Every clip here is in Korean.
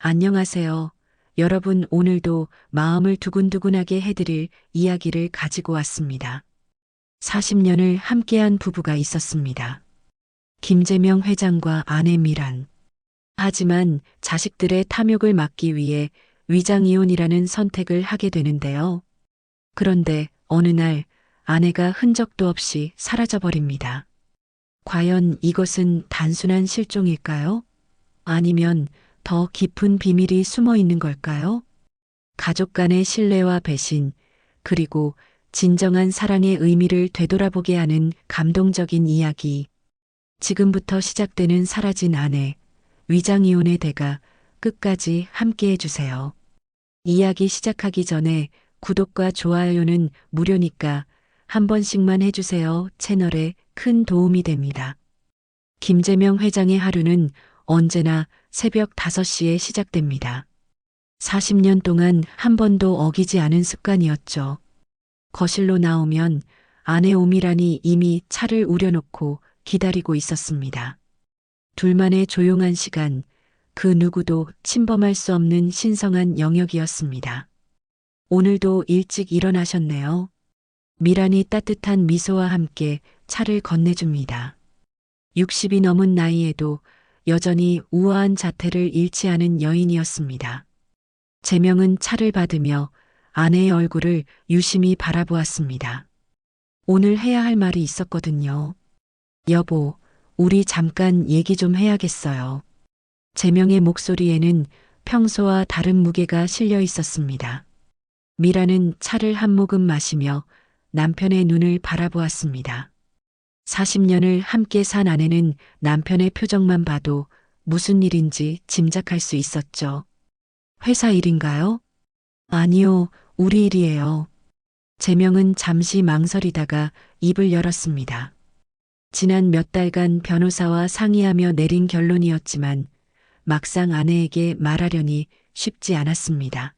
안녕하세요. 여러분, 오늘도 마음을 두근두근하게 해드릴 이야기를 가지고 왔습니다. 40년을 함께한 부부가 있었습니다. 김재명 회장과 아내 미란. 하지만 자식들의 탐욕을 막기 위해 위장이혼이라는 선택을 하게 되는데요. 그런데 어느 날 아내가 흔적도 없이 사라져버립니다. 과연 이것은 단순한 실종일까요? 아니면 더 깊은 비밀이 숨어 있는 걸까요? 가족 간의 신뢰와 배신, 그리고 진정한 사랑의 의미를 되돌아보게 하는 감동적인 이야기. 지금부터 시작되는 사라진 아내, 위장이혼의 대가 끝까지 함께 해주세요. 이야기 시작하기 전에 구독과 좋아요는 무료니까 한 번씩만 해주세요. 채널에 큰 도움이 됩니다. 김재명 회장의 하루는 언제나 새벽 5시에 시작됩니다. 40년 동안 한 번도 어기지 않은 습관이었죠. 거실로 나오면 아내 오미란이 이미 차를 우려놓고 기다리고 있었습니다. 둘만의 조용한 시간, 그 누구도 침범할 수 없는 신성한 영역이었습니다. 오늘도 일찍 일어나셨네요. 미란이 따뜻한 미소와 함께 차를 건네줍니다. 60이 넘은 나이에도 여전히 우아한 자태를 잃지 않은 여인이었습니다. 재명은 차를 받으며 아내의 얼굴을 유심히 바라보았습니다. 오늘 해야 할 말이 있었거든요. 여보, 우리 잠깐 얘기 좀 해야겠어요. 재명의 목소리에는 평소와 다른 무게가 실려 있었습니다. 미라는 차를 한 모금 마시며 남편의 눈을 바라보았습니다. 40년을 함께 산 아내는 남편의 표정만 봐도 무슨 일인지 짐작할 수 있었죠. 회사 일인가요? 아니요, 우리 일이에요. 재명은 잠시 망설이다가 입을 열었습니다. 지난 몇 달간 변호사와 상의하며 내린 결론이었지만 막상 아내에게 말하려니 쉽지 않았습니다.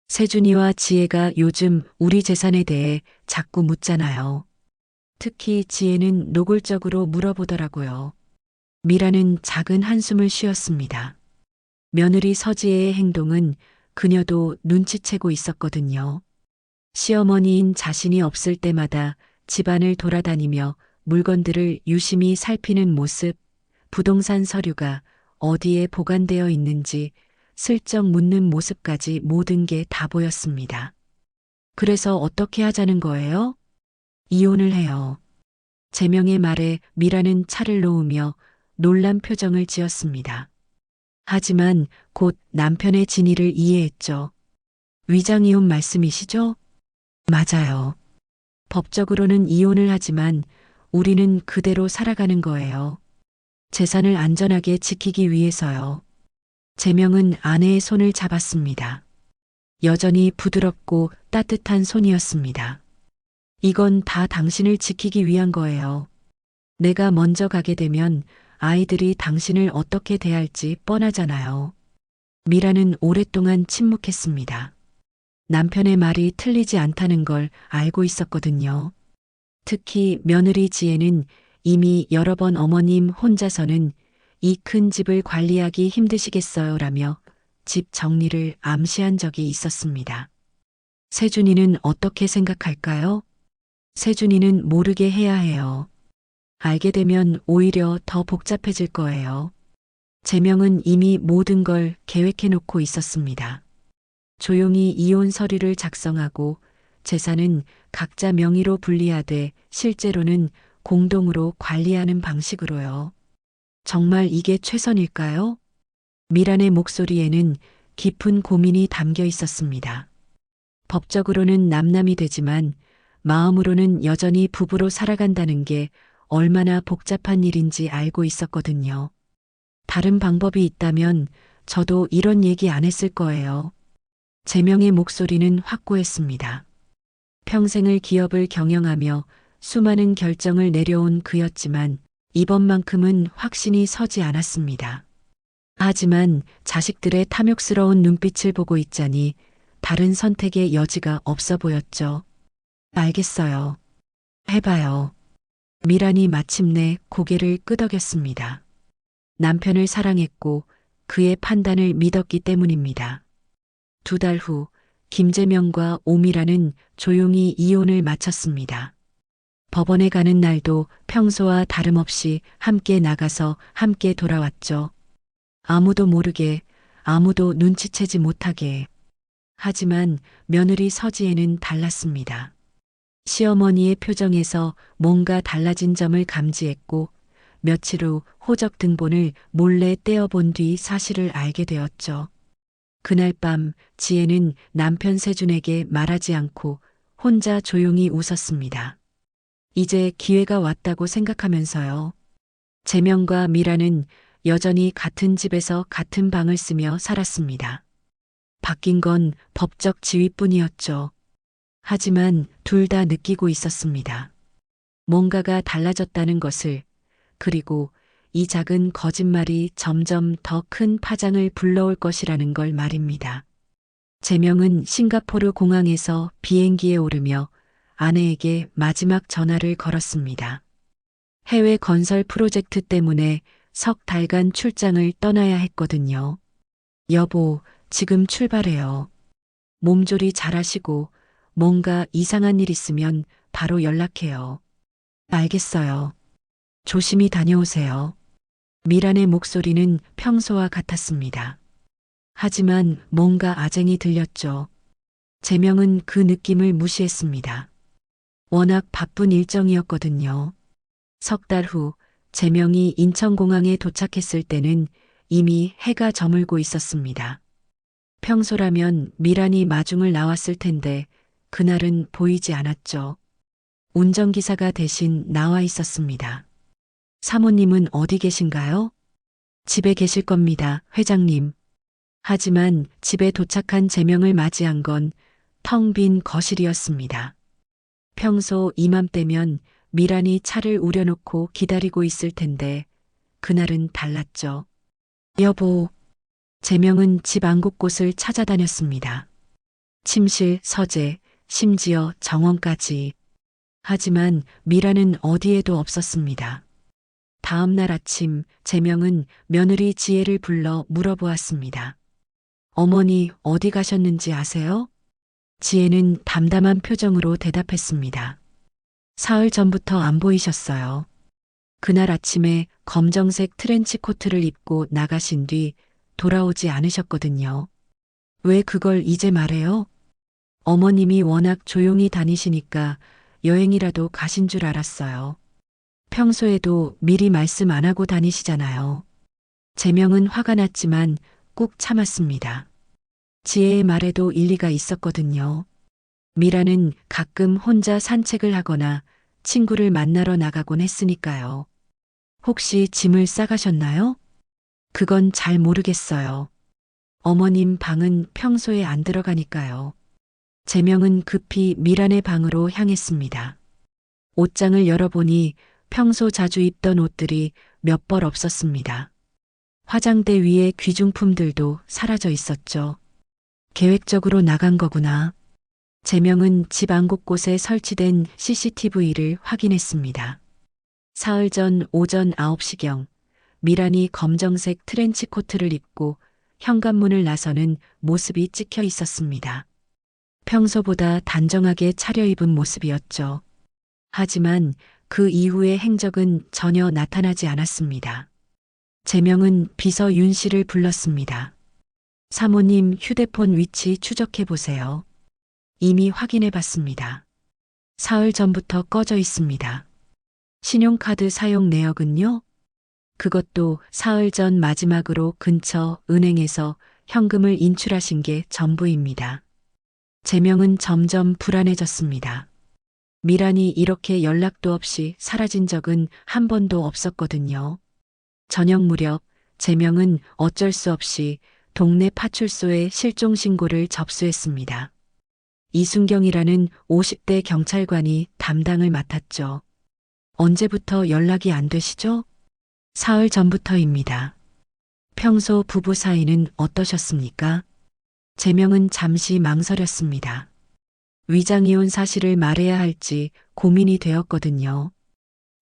세준이와 지혜가 요즘 우리 재산에 대해 자꾸 묻잖아요. 특히 지혜는 노골적으로 물어보더라고요. 미라는 작은 한숨을 쉬었습니다. 며느리 서지혜의 행동은 그녀도 눈치채고 있었거든요. 시어머니인 자신이 없을 때마다 집안을 돌아다니며 물건들을 유심히 살피는 모습, 부동산 서류가 어디에 보관되어 있는지 슬쩍 묻는 모습까지 모든 게 다 보였습니다. 그래서 어떻게 하자는 거예요? 이혼을 해요. 재명의 말에 미라는 차를 놓으며 놀란 표정을 지었습니다. 하지만 곧 남편의 진의를 이해했죠. 위장이혼 말씀이시죠? 맞아요. 법적으로는 이혼을 하지만 우리는 그대로 살아가는 거예요. 재산을 안전하게 지키기 위해서요. 재명은 아내의 손을 잡았습니다. 여전히 부드럽고 따뜻한 손이었습니다. 이건 다 당신을 지키기 위한 거예요. 내가 먼저 가게 되면 아이들이 당신을 어떻게 대할지 뻔하잖아요. 미라는 오랫동안 침묵했습니다. 남편의 말이 틀리지 않다는 걸 알고 있었거든요. 특히 며느리 지혜는 이미 여러 번 어머님 혼자서는 이 큰 집을 관리하기 힘드시겠어요 라며 집 정리를 암시한 적이 있었습니다. 세준이는 어떻게 생각할까요? 세준이는 모르게 해야 해요. 알게 되면 오히려 더 복잡해질 거예요. 재명은 이미 모든 걸 계획해 놓고 있었습니다. 조용히 이혼 서류를 작성하고 재산은 각자 명의로 분리하되 실제로는 공동으로 관리하는 방식으로요. 정말 이게 최선일까요? 미란의 목소리에는 깊은 고민이 담겨 있었습니다. 법적으로는 남남이 되지만 마음으로는 여전히 부부로 살아간다는 게 얼마나 복잡한 일인지 알고 있었거든요. 다른 방법이 있다면 저도 이런 얘기 안 했을 거예요. 재명의 목소리는 확고했습니다. 평생을 기업을 경영하며 수많은 결정을 내려온 그였지만 이번만큼은 확신이 서지 않았습니다. 하지만 자식들의 탐욕스러운 눈빛을 보고 있자니 다른 선택의 여지가 없어 보였죠. 알겠어요. 해봐요. 미란이 마침내 고개를 끄덕였습니다. 남편을 사랑했고 그의 판단을 믿었기 때문입니다. 2달 후 김재명과 오미라는 조용히 이혼을 마쳤습니다. 법원에 가는 날도 평소와 다름없이 함께 나가서 함께 돌아왔죠. 아무도 모르게, 아무도 눈치채지 못하게. 하지만 며느리 서지혜는 달랐습니다. 시어머니의 표정에서 뭔가 달라진 점을 감지했고 며칠 후 호적 등본을 몰래 떼어본 뒤 사실을 알게 되었죠. 그날 밤 지혜는 남편 세준에게 말하지 않고 혼자 조용히 웃었습니다. 이제 기회가 왔다고 생각하면서요. 재명과 미라는 여전히 같은 집에서 같은 방을 쓰며 살았습니다. 바뀐 건 법적 지위뿐이었죠. 하지만 둘 다 느끼고 있었습니다. 뭔가가 달라졌다는 것을, 그리고 이 작은 거짓말이 점점 더 큰 파장을 불러올 것이라는 걸 말입니다. 재명은 싱가포르 공항에서 비행기에 오르며 아내에게 마지막 전화를 걸었습니다. 해외 건설 프로젝트 때문에 석 달간 출장을 떠나야 했거든요. 여보, 지금 출발해요. 몸조리 잘하시고 뭔가 이상한 일 있으면 바로 연락해요. 알겠어요. 조심히 다녀오세요. 미란의 목소리는 평소와 같았습니다. 하지만 뭔가 아쟁이 들렸죠. 재명은 그 느낌을 무시했습니다. 워낙 바쁜 일정이었거든요. 석 달 후 재명이 인천공항에 도착했을 때는 이미 해가 저물고 있었습니다. 평소라면 미란이 마중을 나왔을 텐데 그날은 보이지 않았죠. 운전기사가 대신 나와 있었습니다. 사모님은 어디 계신가요? 집에 계실 겁니다, 회장님. 하지만 집에 도착한 재명을 맞이한 건 텅 빈 거실이었습니다. 평소 이맘때면 미란이 차를 우려놓고 기다리고 있을 텐데 그날은 달랐죠. 여보, 재명은 집 안 곳곳을 찾아다녔습니다. 침실, 서재, 심지어 정원까지. 하지만 미라는 어디에도 없었습니다. 다음 날 아침 재명은 며느리 지혜를 불러 물어보았습니다. 어머니 어디 가셨는지 아세요? 지혜는 담담한 표정으로 대답했습니다. 사흘 전부터 안 보이셨어요. 그날 아침에 검정색 트렌치 코트를 입고 나가신 뒤 돌아오지 않으셨거든요. 왜 그걸 이제 말해요? 어머님이 워낙 조용히 다니시니까 여행이라도 가신 줄 알았어요. 평소에도 미리 말씀 안 하고 다니시잖아요. 재명은 화가 났지만 꾹 참았습니다. 지혜의 말에도 일리가 있었거든요. 미라는 가끔 혼자 산책을 하거나 친구를 만나러 나가곤 했으니까요. 혹시 짐을 싸가셨나요? 그건 잘 모르겠어요. 어머님 방은 평소에 안 들어가니까요. 재명은 급히 미란의 방으로 향했습니다. 옷장을 열어보니 평소 자주 입던 옷들이 몇 벌 없었습니다. 화장대 위에 귀중품들도 사라져 있었죠. 계획적으로 나간 거구나. 재명은 집 안 곳곳에 설치된 CCTV를 확인했습니다. 사흘 전 오전 9시경 미란이 검정색 트렌치 코트를 입고 현관문을 나서는 모습이 찍혀 있었습니다. 평소보다 단정하게 차려입은 모습이었죠. 하지만 그 이후의 행적은 전혀 나타나지 않았습니다. 재명은 비서 윤 씨를 불렀습니다. 사모님 휴대폰 위치 추적해 보세요. 이미 확인해 봤습니다. 사흘 전부터 꺼져 있습니다. 신용카드 사용 내역은요? 그것도 사흘 전 마지막으로 근처 은행에서 현금을 인출하신 게 전부입니다. 재명은 점점 불안해졌습니다. 미란이 이렇게 연락도 없이 사라진 적은 한 번도 없었거든요. 저녁 무렵 재명은 어쩔 수 없이 동네 파출소에 실종 신고를 접수했습니다. 이순경이라는 50대 경찰관이 담당을 맡았죠. 언제부터 연락이 안 되시죠? 사흘 전부터입니다. 평소 부부 사이는 어떠셨습니까? 재명은 잠시 망설였습니다. 위장이혼 사실을 말해야 할지 고민이 되었거든요.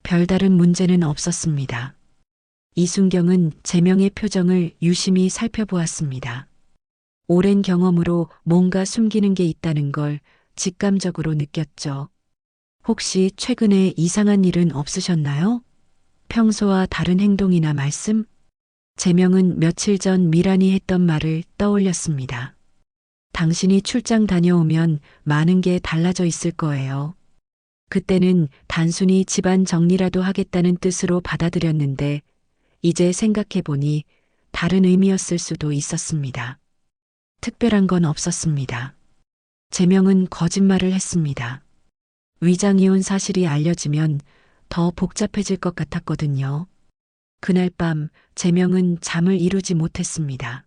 별다른 문제는 없었습니다. 이순경은 재명의 표정을 유심히 살펴보았습니다. 오랜 경험으로 뭔가 숨기는 게 있다는 걸 직감적으로 느꼈죠. 혹시 최근에 이상한 일은 없으셨나요? 평소와 다른 행동이나 말씀? 재명은 며칠 전 미란이 했던 말을 떠올렸습니다. 당신이 출장 다녀오면 많은 게 달라져 있을 거예요. 그때는 단순히 집안 정리라도 하겠다는 뜻으로 받아들였는데 이제 생각해보니 다른 의미였을 수도 있었습니다. 특별한 건 없었습니다. 재명은 거짓말을 했습니다. 위장이혼 사실이 알려지면 더 복잡해질 것 같았거든요. 그날 밤 재명은 잠을 이루지 못했습니다.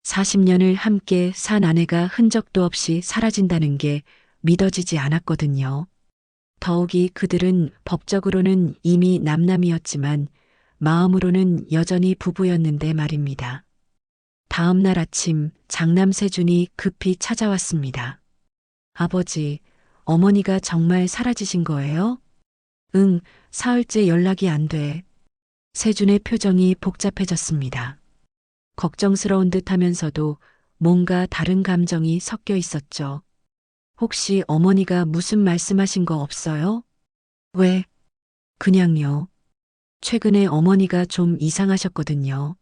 40년을 함께 산 아내가 흔적도 없이 사라진다는 게 믿어지지 않았거든요. 더욱이 그들은 법적으로는 이미 남남이었지만 마음으로는 여전히 부부였는데 말입니다. 다음 날 아침 장남 세준이 급히 찾아왔습니다. 아버지, 어머니가 정말 사라지신 거예요? 응, 사흘째 연락이 안 돼. 세준의 표정이 복잡해졌습니다. 걱정스러운 듯 하면서도 뭔가 다른 감정이 섞여 있었죠. 혹시 어머니가 무슨 말씀하신 거 없어요? 왜? 그냥요. 최근에 어머니가 좀 이상하셨거든요.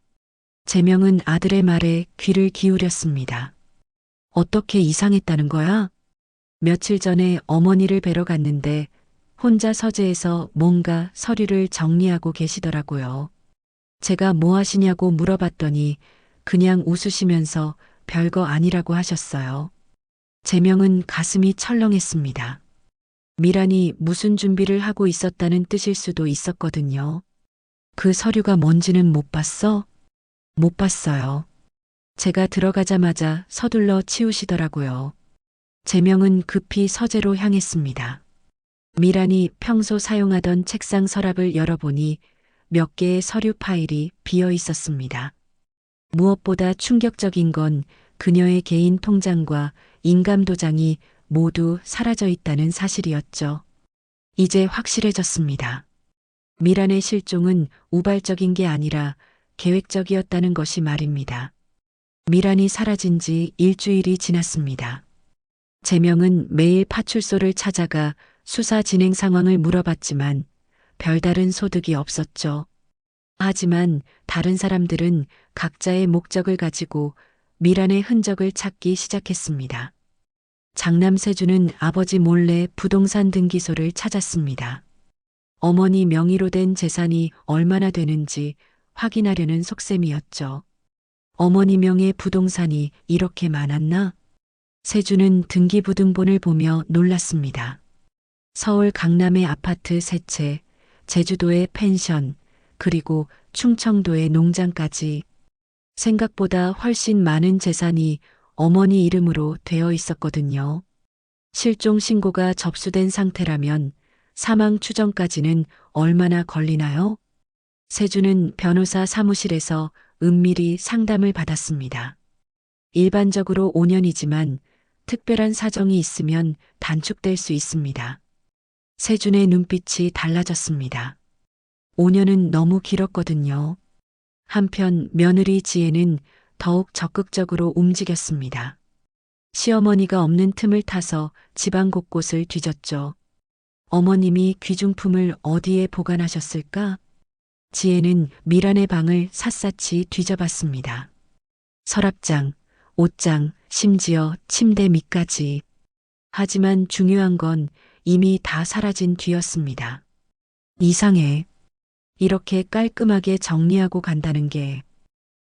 재명은 아들의 말에 귀를 기울였습니다. 어떻게 이상했다는 거야? 며칠 전에 어머니를 뵈러 갔는데 혼자 서재에서 뭔가 서류를 정리하고 계시더라고요. 제가 뭐 하시냐고 물어봤더니 그냥 웃으시면서 별거 아니라고 하셨어요. 재명은 가슴이 철렁했습니다. 미란이 무슨 준비를 하고 있었다는 뜻일 수도 있었거든요. 그 서류가 뭔지는 못 봤어? 못 봤어요. 제가 들어가자마자 서둘러 치우시더라고요. 재명은 급히 서재로 향했습니다. 미란이 평소 사용하던 책상 서랍을 열어보니 몇 개의 서류 파일이 비어 있었습니다. 무엇보다 충격적인 건 그녀의 개인 통장과 인감도장이 모두 사라져 있다는 사실이었죠. 이제 확실해졌습니다. 미란의 실종은 우발적인 게 아니라 계획적이었다는 것이 말입니다. 미란이 사라진 지 일주일이 지났습니다. 재명은 매일 파출소를 찾아가 수사 진행 상황을 물어봤지만 별다른 소득이 없었죠. 하지만 다른 사람들은 각자의 목적을 가지고 미란의 흔적을 찾기 시작했습니다. 장남 세준은 아버지 몰래 부동산 등기소를 찾았습니다. 어머니 명의로 된 재산이 얼마나 되는지 확인하려는 속셈이었죠. 어머니 명의 부동산이 이렇게 많았나? 세준은 등기부등본을 보며 놀랐습니다. 서울 강남의 아파트 3채, 제주도의 펜션, 그리고 충청도의 농장까지 생각보다 훨씬 많은 재산이 어머니 이름으로 되어 있었거든요. 실종 신고가 접수된 상태라면 사망 추정까지는 얼마나 걸리나요? 세준은 변호사 사무실에서 은밀히 상담을 받았습니다. 일반적으로 5년이지만 특별한 사정이 있으면 단축될 수 있습니다. 세준의 눈빛이 달라졌습니다. 5년은 너무 길었거든요. 한편 며느리 지혜는 더욱 적극적으로 움직였습니다. 시어머니가 없는 틈을 타서 집안 곳곳을 뒤졌죠. 어머님이 귀중품을 어디에 보관하셨을까? 지혜는 미란의 방을 샅샅이 뒤져봤습니다. 서랍장, 옷장, 심지어 침대 밑까지. 하지만 중요한 건 이미 다 사라진 뒤였습니다. 이상해. 이렇게 깔끔하게 정리하고 간다는 게.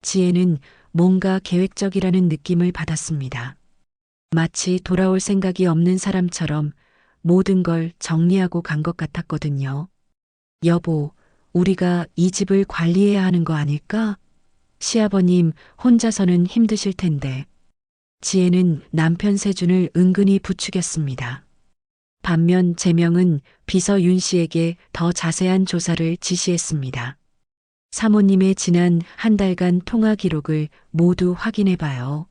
지혜는 뭔가 계획적이라는 느낌을 받았습니다. 마치 돌아올 생각이 없는 사람처럼 모든 걸 정리하고 간 것 같았거든요. 여보, 우리가 이 집을 관리해야 하는 거 아닐까? 시아버님 혼자서는 힘드실 텐데. 지혜는 남편 세준을 은근히 부추겼습니다. 반면 재명은 비서 윤 씨에게 더 자세한 조사를 지시했습니다. 사모님의 지난 한 달간 통화 기록을 모두 확인해 봐요.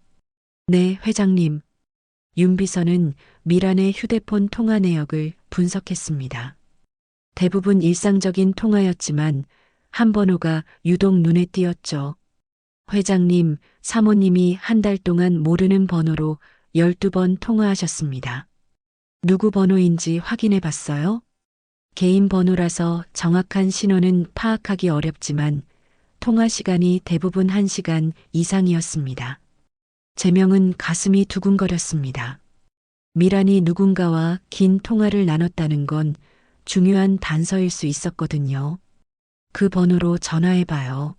네, 회장님. 윤 비서는 미란의 휴대폰 통화 내역을 분석했습니다. 대부분 일상적인 통화였지만 한 번호가 유독 눈에 띄었죠. 회장님, 사모님이 한 달 동안 모르는 번호로 12번 통화하셨습니다. 누구 번호인지 확인해 봤어요? 개인 번호라서 정확한 신호는 파악하기 어렵지만 통화 시간이 대부분 1시간 이상이었습니다. 제명은 가슴이 두근거렸습니다. 미란이 누군가와 긴 통화를 나눴다는 건 중요한 단서일 수 있었거든요. 그 번호로 전화해봐요.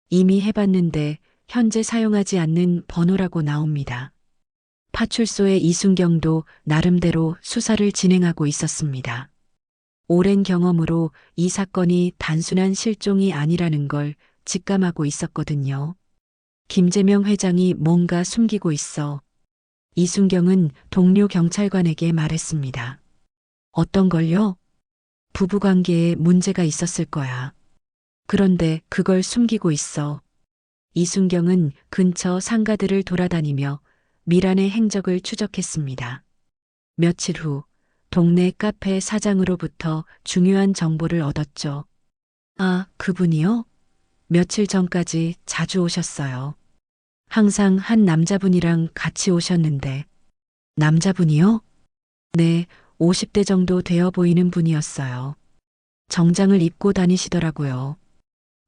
이미 해봤는데 현재 사용하지 않는 번호라고 나옵니다. 파출소의 이순경도 나름대로 수사를 진행하고 있었습니다. 오랜 경험으로 이 사건이 단순한 실종이 아니라는 걸 직감하고 있었거든요. 김재명 회장이 뭔가 숨기고 있어. 이순경은 동료 경찰관에게 말했습니다. 어떤 걸요? 부부관계에 문제가 있었을 거야. 그런데 그걸 숨기고 있어. 이순경은 근처 상가들을 돌아다니며 미란의 행적을 추적했습니다. 며칠 후 동네 카페 사장으로부터 중요한 정보를 얻었죠. 아, 그분이요? 며칠 전까지 자주 오셨어요. 항상 한 남자분이랑 같이 오셨는데. 남자분이요? 네, 50대 정도 되어 보이는 분이었어요. 정장을 입고 다니시더라고요.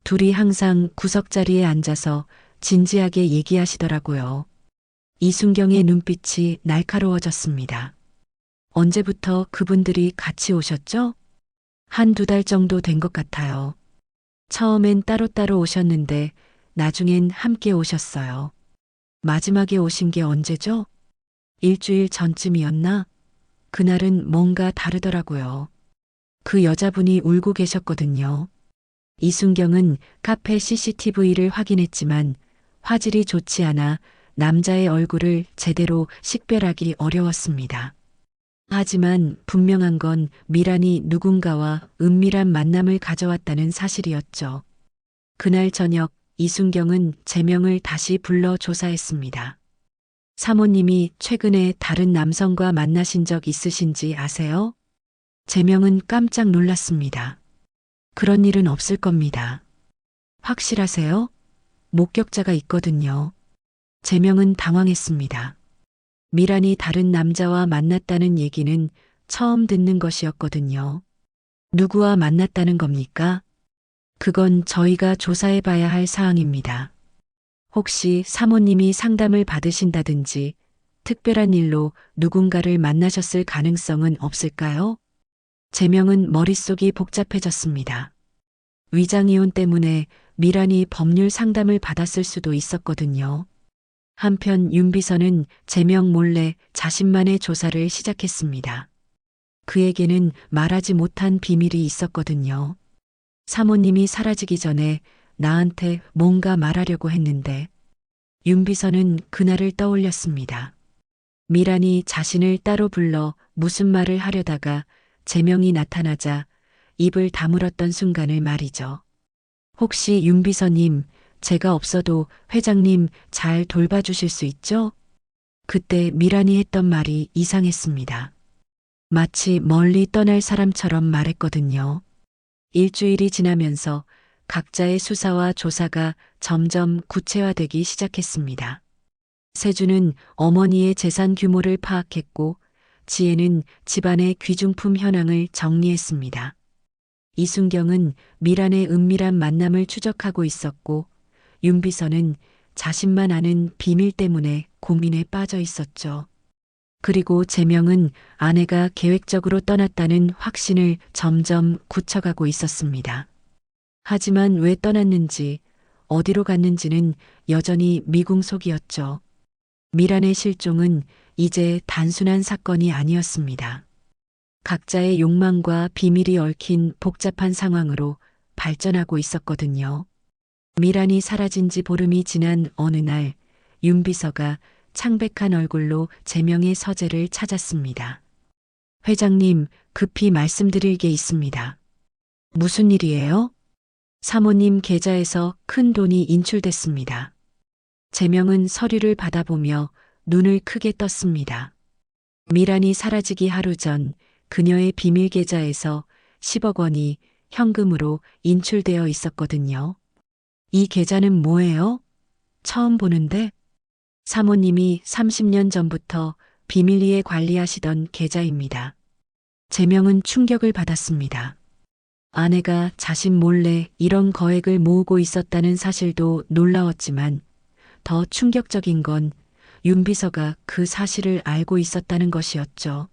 둘이 항상 구석자리에 앉아서 진지하게 얘기하시더라고요. 이순경의 눈빛이 날카로워졌습니다. 언제부터 그분들이 같이 오셨죠? 한두 달 정도 된 것 같아요. 처음엔 따로따로 오셨는데 나중엔 함께 오셨어요. 마지막에 오신 게 언제죠? 일주일 전쯤이었나? 그날은 뭔가 다르더라고요. 그 여자분이 울고 계셨거든요. 이순경은 카페 CCTV를 확인했지만 화질이 좋지 않아 남자의 얼굴을 제대로 식별하기 어려웠습니다. 하지만 분명한 건 미란이 누군가와 은밀한 만남을 가져왔다는 사실이었죠. 그날 저녁 이순경은 제명을 다시 불러 조사했습니다. 사모님이 최근에 다른 남성과 만나신 적 있으신지 아세요? 제명은 깜짝 놀랐습니다. 그런 일은 없을 겁니다. 확실하세요? 목격자가 있거든요. 제명은 당황했습니다. 미란이 다른 남자와 만났다는 얘기는 처음 듣는 것이었거든요. 누구와 만났다는 겁니까? 그건 저희가 조사해 봐야 할 사항입니다. 혹시 사모님이 상담을 받으신다든지 특별한 일로 누군가를 만나셨을 가능성은 없을까요? 제명은 머릿속이 복잡해졌습니다. 위장이혼 때문에 미란이 법률 상담을 받았을 수도 있었거든요. 한편 윤 비서는 제명 몰래 자신만의 조사를 시작했습니다. 그에게는 말하지 못한 비밀이 있었거든요. 사모님이 사라지기 전에 나한테 뭔가 말하려고 했는데 윤 비서는 그날을 떠올렸습니다. 미란이 자신을 따로 불러 무슨 말을 하려다가 제명이 나타나자 입을 다물었던 순간을 말이죠. 혹시 윤 비서님, 제가 없어도 회장님 잘 돌봐주실 수 있죠? 그때 미란이 했던 말이 이상했습니다. 마치 멀리 떠날 사람처럼 말했거든요. 일주일이 지나면서 각자의 수사와 조사가 점점 구체화되기 시작했습니다. 세주는 어머니의 재산 규모를 파악했고 지혜는 집안의 귀중품 현황을 정리했습니다. 이순경은 미란의 은밀한 만남을 추적하고 있었고 윤 비서는 자신만 아는 비밀 때문에 고민에 빠져 있었죠. 그리고 제명은 아내가 계획적으로 떠났다는 확신을 점점 굳혀가고 있었습니다. 하지만 왜 떠났는지, 어디로 갔는지는 여전히 미궁속이었죠. 미란의 실종은 이제 단순한 사건이 아니었습니다. 각자의 욕망과 비밀이 얽힌 복잡한 상황으로 발전하고 있었거든요. 미란이 사라진 지 보름이 지난 어느 날, 윤 비서가 창백한 얼굴로 제명의 서재를 찾았습니다. 회장님, 급히 말씀드릴 게 있습니다. 무슨 일이에요? 사모님 계좌에서 큰 돈이 인출됐습니다. 제명은 서류를 받아보며 눈을 크게 떴습니다. 미란이 사라지기 하루 전 그녀의 비밀 계좌에서 10억 원이 현금으로 인출되어 있었거든요. 이 계좌는 뭐예요? 처음 보는데? 사모님이 30년 전부터 비밀리에 관리하시던 계좌입니다. 제명은 충격을 받았습니다. 아내가 자신 몰래 이런 거액을 모으고 있었다는 사실도 놀라웠지만 더 충격적인 건 윤 비서가 그 사실을 알고 있었다는 것이었죠.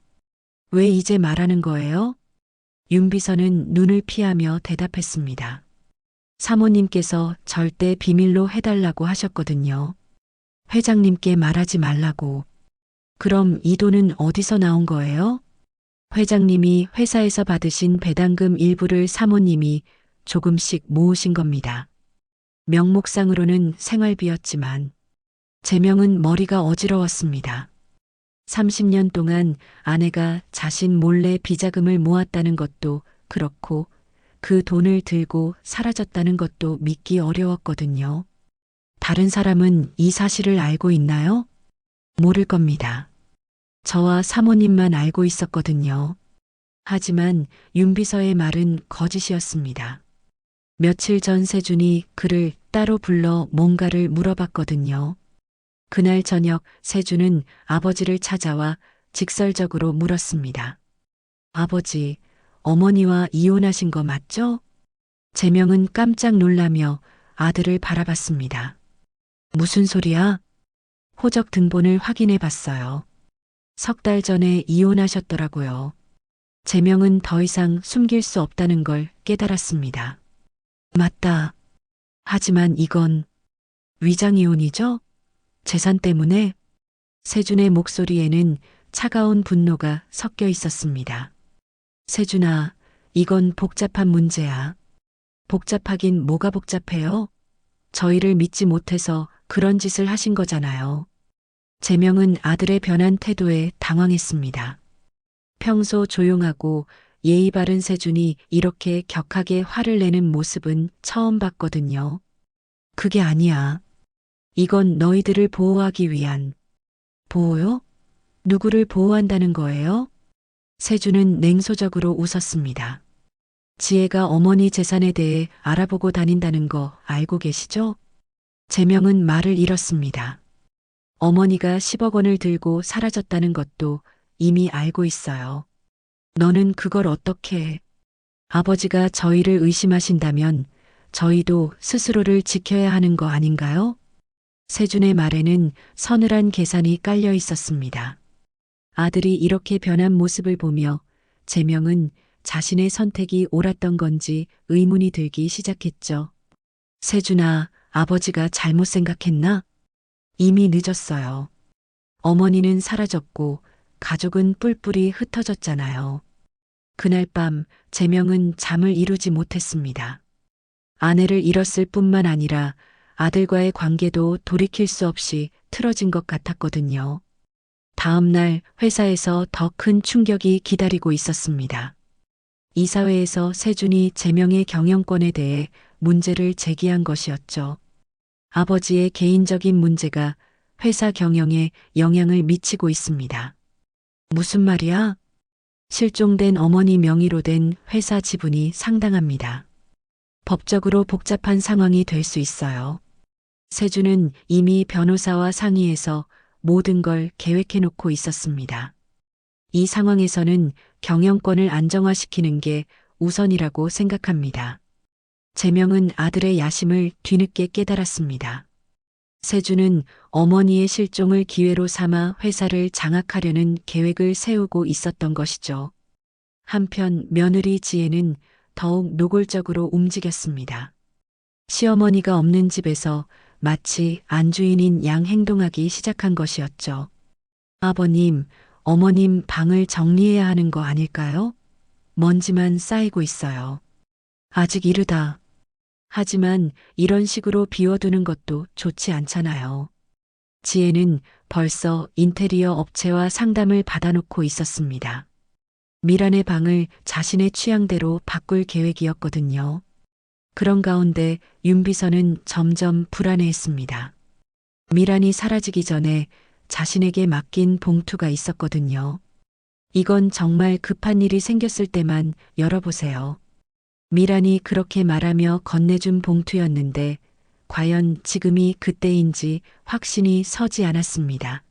왜 이제 말하는 거예요? 윤 비서는 눈을 피하며 대답했습니다. 사모님께서 절대 비밀로 해달라고 하셨거든요. 회장님께 말하지 말라고. 그럼 이 돈은 어디서 나온 거예요? 회장님이 회사에서 받으신 배당금 일부를 사모님이 조금씩 모으신 겁니다. 명목상으로는 생활비였지만 제명은 머리가 어지러웠습니다. 30년 동안 아내가 자신 몰래 비자금을 모았다는 것도 그렇고 그 돈을 들고 사라졌다는 것도 믿기 어려웠거든요. 다른 사람은 이 사실을 알고 있나요? 모를 겁니다. 저와 사모님만 알고 있었거든요. 하지만 윤 비서의 말은 거짓이었습니다. 며칠 전 세준이 그를 따로 불러 뭔가를 물어봤거든요. 그날 저녁 세준은 아버지를 찾아와 직설적으로 물었습니다. 아버지, 어머니와 이혼하신 거 맞죠? 제명은 깜짝 놀라며 아들을 바라봤습니다. 무슨 소리야? 호적 등본을 확인해 봤어요. 석 달 전에 이혼하셨더라고요. 제명은 더 이상 숨길 수 없다는 걸 깨달았습니다. 맞다. 하지만 이건 위장이혼이죠? 재산 때문에? 세준의 목소리에는 차가운 분노가 섞여 있었습니다. 세준아, 이건 복잡한 문제야. 복잡하긴 뭐가 복잡해요? 저희를 믿지 못해서 그런 짓을 하신 거잖아요. 제명은 아들의 변한 태도에 당황했습니다. 평소 조용하고 예의 바른 세준이 이렇게 격하게 화를 내는 모습은 처음 봤거든요. 그게 아니야. 이건 너희들을 보호하기 위한. 보호요? 누구를 보호한다는 거예요? 세준은 냉소적으로 웃었습니다. 지혜가 어머니 재산에 대해 알아보고 다닌다는 거 알고 계시죠? 제명은 말을 잃었습니다. 어머니가 10억 원을 들고 사라졌다는 것도 이미 알고 있어요. 너는 그걸 어떻게 해? 아버지가 저희를 의심하신다면 저희도 스스로를 지켜야 하는 거 아닌가요? 세준의 말에는 서늘한 계산이 깔려 있었습니다. 아들이 이렇게 변한 모습을 보며 제명은 자신의 선택이 옳았던 건지 의문이 들기 시작했죠. 세준아, 아버지가 잘못 생각했나? 이미 늦었어요. 어머니는 사라졌고 가족은 뿔뿔이 흩어졌잖아요. 그날 밤 제명은 잠을 이루지 못했습니다. 아내를 잃었을 뿐만 아니라 아들과의 관계도 돌이킬 수 없이 틀어진 것 같았거든요. 다음 날 회사에서 더 큰 충격이 기다리고 있었습니다. 이사회에서 세준이 제명의 경영권에 대해 문제를 제기한 것이었죠. 아버지의 개인적인 문제가 회사 경영에 영향을 미치고 있습니다. 무슨 말이야? 실종된 어머니 명의로 된 회사 지분이 상당합니다. 법적으로 복잡한 상황이 될 수 있어요. 세준은 이미 변호사와 상의해서 모든 걸 계획해 놓고 있었습니다. 이 상황에서는 경영권을 안정화시키는 게 우선이라고 생각합니다. 제명은 아들의 야심을 뒤늦게 깨달았습니다. 세준은 어머니의 실종을 기회로 삼아 회사를 장악하려는 계획을 세우고 있었던 것이죠. 한편 며느리 지혜는 더욱 노골적으로 움직였습니다. 시어머니가 없는 집에서 마치 안주인인 양 행동하기 시작한 것이었죠. 아버님, 어머님 방을 정리해야 하는 거 아닐까요? 먼지만 쌓이고 있어요. 아직 이르다. 하지만 이런 식으로 비워두는 것도 좋지 않잖아요. 지혜는 벌써 인테리어 업체와 상담을 받아놓고 있었습니다. 미란의 방을 자신의 취향대로 바꿀 계획이었거든요. 그런 가운데 윤 비서는 점점 불안해했습니다. 미란이 사라지기 전에 자신에게 맡긴 봉투가 있었거든요. 이건 정말 급한 일이 생겼을 때만 열어보세요. 미란이 그렇게 말하며 건네준 봉투였는데 과연 지금이 그때인지 확신이 서지 않았습니다.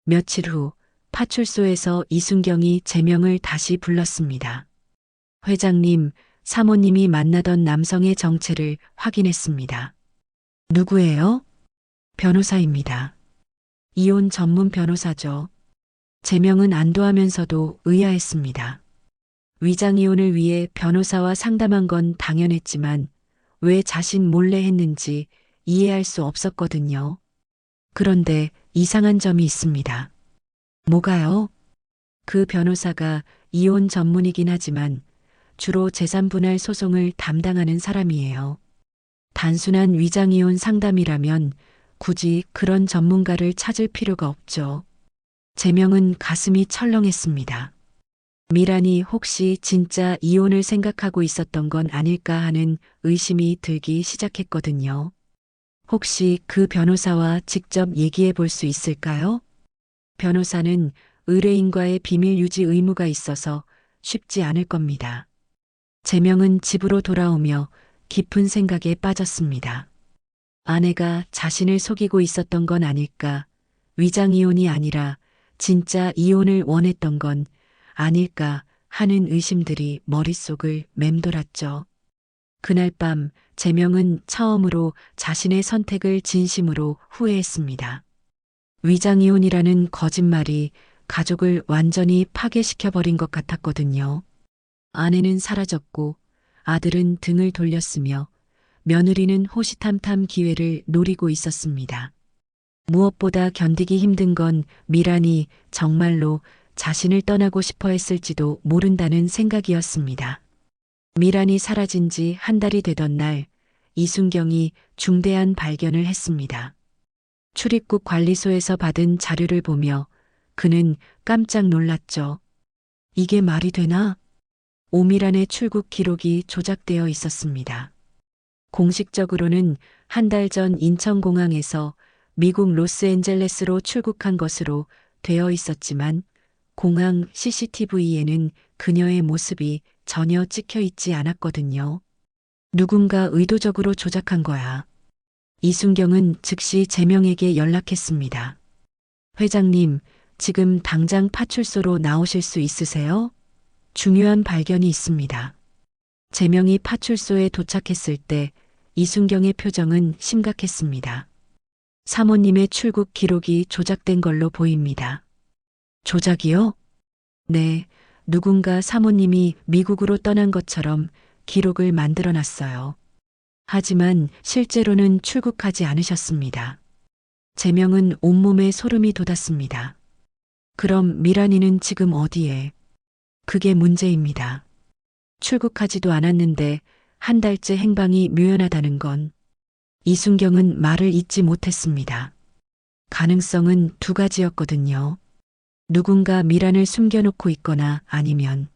며칠 후 파출소에서 이순경이 제명을 다시 불렀습니다. 회장님, 사모님이 만나던 남성의 정체를 확인했습니다. 누구예요? 변호사입니다. 이혼 전문 변호사죠. 제명은 안도하면서도 의아했습니다. 위장이혼을 위해 변호사와 상담한 건 당연했지만 왜 자신 몰래 했는지 이해할 수 없었거든요. 그런데 이상한 점이 있습니다. 뭐가요? 그 변호사가 이혼 전문이긴 하지만 주로 재산분할 소송을 담당하는 사람이에요. 단순한 위장이혼 상담이라면 굳이 그런 전문가를 찾을 필요가 없죠. 제명은 가슴이 철렁했습니다. 미란이 혹시 진짜 이혼을 생각하고 있었던 건 아닐까 하는 의심이 들기 시작했거든요. 혹시 그 변호사와 직접 얘기해 볼 수 있을까요? 변호사는 의뢰인과의 비밀 유지 의무가 있어서 쉽지 않을 겁니다. 제명은 집으로 돌아오며 깊은 생각에 빠졌습니다. 아내가 자신을 속이고 있었던 건 아닐까, 위장 이혼이 아니라 진짜 이혼을 원했던 건 아닐까 하는 의심들이 머릿속을 맴돌았죠. 그날 밤 제명은 처음으로 자신의 선택을 진심으로 후회했습니다. 위장이혼이라는 거짓말이 가족을 완전히 파괴시켜버린 것 같았거든요. 아내는 사라졌고 아들은 등을 돌렸으며 며느리는 호시탐탐 기회를 노리고 있었습니다. 무엇보다 견디기 힘든 건 미란이 정말로 자신을 떠나고 싶어 했을지도 모른다는 생각이었습니다. 미란이 사라진 지 한 달이 되던 날, 이순경이 중대한 발견을 했습니다. 출입국 관리소에서 받은 자료를 보며 그는 깜짝 놀랐죠. 이게 말이 되나? 오미란의 출국 기록이 조작되어 있었습니다. 공식적으로는 한 달 전 인천공항에서 미국 로스앤젤레스로 출국한 것으로 되어 있었지만 공항 CCTV에는 그녀의 모습이 전혀 찍혀 있지 않았거든요. 누군가 의도적으로 조작한 거야. 이순경은 즉시 제명에게 연락했습니다. 회장님, 지금 당장 파출소로 나오실 수 있으세요? 중요한 발견이 있습니다. 제명이 파출소에 도착했을 때 이순경의 표정은 심각했습니다. 사모님의 출국 기록이 조작된 걸로 보입니다. 조작이요? 네, 누군가 사모님이 미국으로 떠난 것처럼 기록을 만들어 놨어요. 하지만 실제로는 출국하지 않으셨습니다. 제명은 온몸에 소름이 돋았습니다. 그럼 미란이는 지금 어디에? 그게 문제입니다. 출국하지도 않았는데 한 달째 행방이 묘연하다는 건 이순경은 말을 잇지 못했습니다. 가능성은 두 가지였거든요. 누군가 미란을 숨겨놓고 있거나 아니면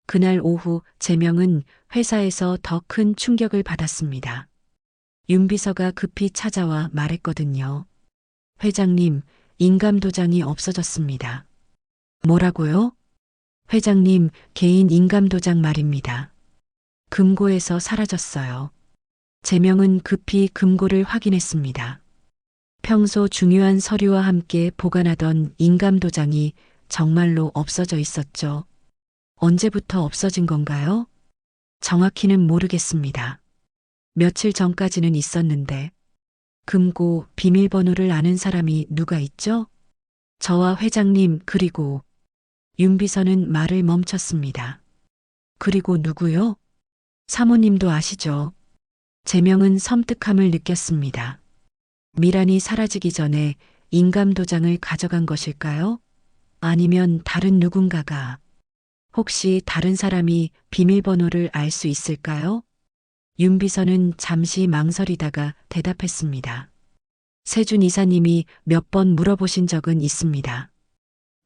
그날 오후 제명은 회사에서 더 큰 충격을 받았습니다. 윤 비서가 급히 찾아와 말했거든요. 회장님, 인감도장이 없어졌습니다. 뭐라고요? 회장님, 개인 인감도장 말입니다. 금고에서 사라졌어요. 제명은 급히 금고를 확인했습니다. 평소 중요한 서류와 함께 보관하던 인감도장이 정말로 없어져 있었죠. 언제부터 없어진 건가요? 정확히는 모르겠습니다. 며칠 전까지는 있었는데 금고 비밀번호를 아는 사람이 누가 있죠? 저와 회장님 그리고 윤 비서는 말을 멈췄습니다. 그리고 누구요? 사모님도 아시죠? 제명은 섬뜩함을 느꼈습니다. 미란이 사라지기 전에 인감도장을 가져간 것일까요? 아니면 다른 누군가가, 혹시 다른 사람이 비밀번호를 알 수 있을까요? 윤 비서는 잠시 망설이다가 대답했습니다. 세준 이사님이 몇 번 물어보신 적은 있습니다.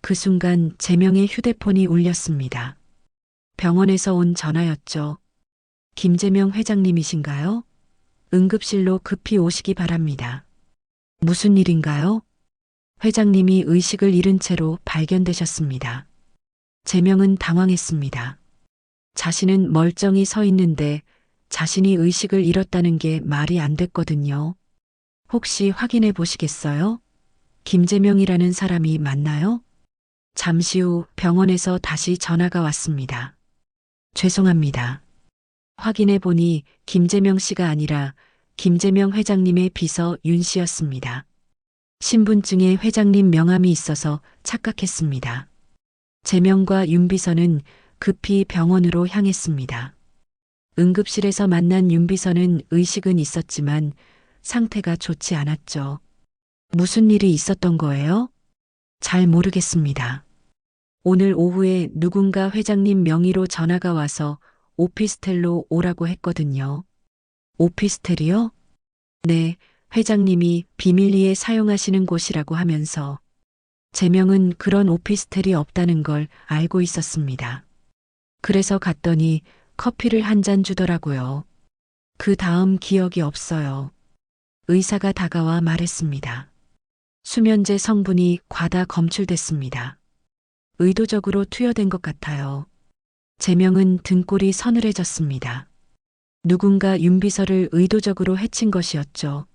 그 순간 제명의 휴대폰이 울렸습니다. 병원에서 온 전화였죠. 김제명 회장님이신가요? 응급실로 급히 오시기 바랍니다. 무슨 일인가요? 회장님이 의식을 잃은 채로 발견되셨습니다. 제명은 당황했습니다. 자신은 멀쩡히 서 있는데 자신이 의식을 잃었다는 게 말이 안 됐거든요. 혹시 확인해 보시겠어요? 김재명이라는 사람이 맞나요? 잠시 후 병원에서 다시 전화가 왔습니다. 죄송합니다. 확인해 보니 김재명 씨가 아니라 김재명 회장님의 비서 윤 씨였습니다. 신분증에 회장님 명함이 있어서 착각했습니다. 재명과 윤 비서는 급히 병원으로 향했습니다. 응급실에서 만난 윤 비서는 의식은 있었지만 상태가 좋지 않았죠. 무슨 일이 있었던 거예요? 잘 모르겠습니다. 오늘 오후에 누군가 회장님 명의로 전화가 와서 오피스텔로 오라고 했거든요. 오피스텔이요? 네, 회장님이 비밀리에 사용하시는 곳이라고 하면서 재명은 그런 오피스텔이 없다는 걸 알고 있었습니다. 그래서 갔더니 커피를 한 잔 주더라고요. 그 다음 기억이 없어요. 의사가 다가와 말했습니다. 수면제 성분이 과다 검출됐습니다. 의도적으로 투여된 것 같아요. 재명은 등골이 서늘해졌습니다. 누군가 윤 비서를 의도적으로 해친 것이었죠.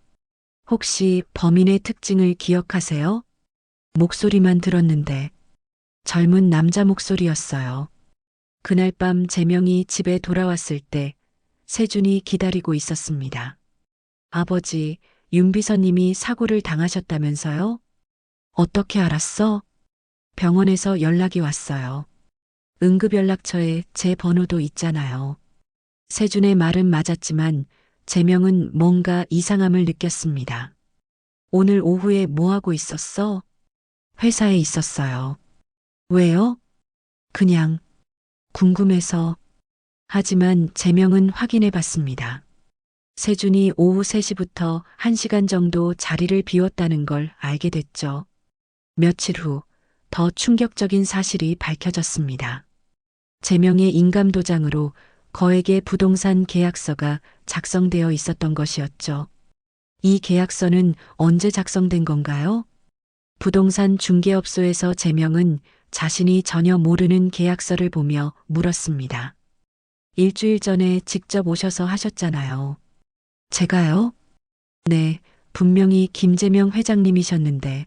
혹시 범인의 특징을 기억하세요? 목소리만 들었는데 젊은 남자 목소리였어요. 그날 밤 재명이 집에 돌아왔을 때 세준이 기다리고 있었습니다. 아버지, 윤 비서님이 사고를 당하셨다면서요? 어떻게 알았어? 병원에서 연락이 왔어요. 응급연락처에 제 번호도 있잖아요. 세준의 말은 맞았지만 재명은 뭔가 이상함을 느꼈습니다. 오늘 오후에 뭐 하고 있었어? 회사에 있었어요. 왜요? 그냥 궁금해서. 하지만 재명은 확인해 봤습니다. 세준이 오후 3시부터 1시간 정도 자리를 비웠다는 걸 알게 됐죠. 며칠 후 더 충격적인 사실이 밝혀졌습니다. 재명의 인감도장으로 거액의 부동산 계약서가 작성되어 있었던 것이었죠. 이 계약서는 언제 작성된 건가요? 부동산 중개업소에서 재명은 자신이 전혀 모르는 계약서를 보며 물었습니다. 일주일 전에 직접 오셔서 하셨잖아요. 제가요? 네, 분명히 김재명 회장님이셨는데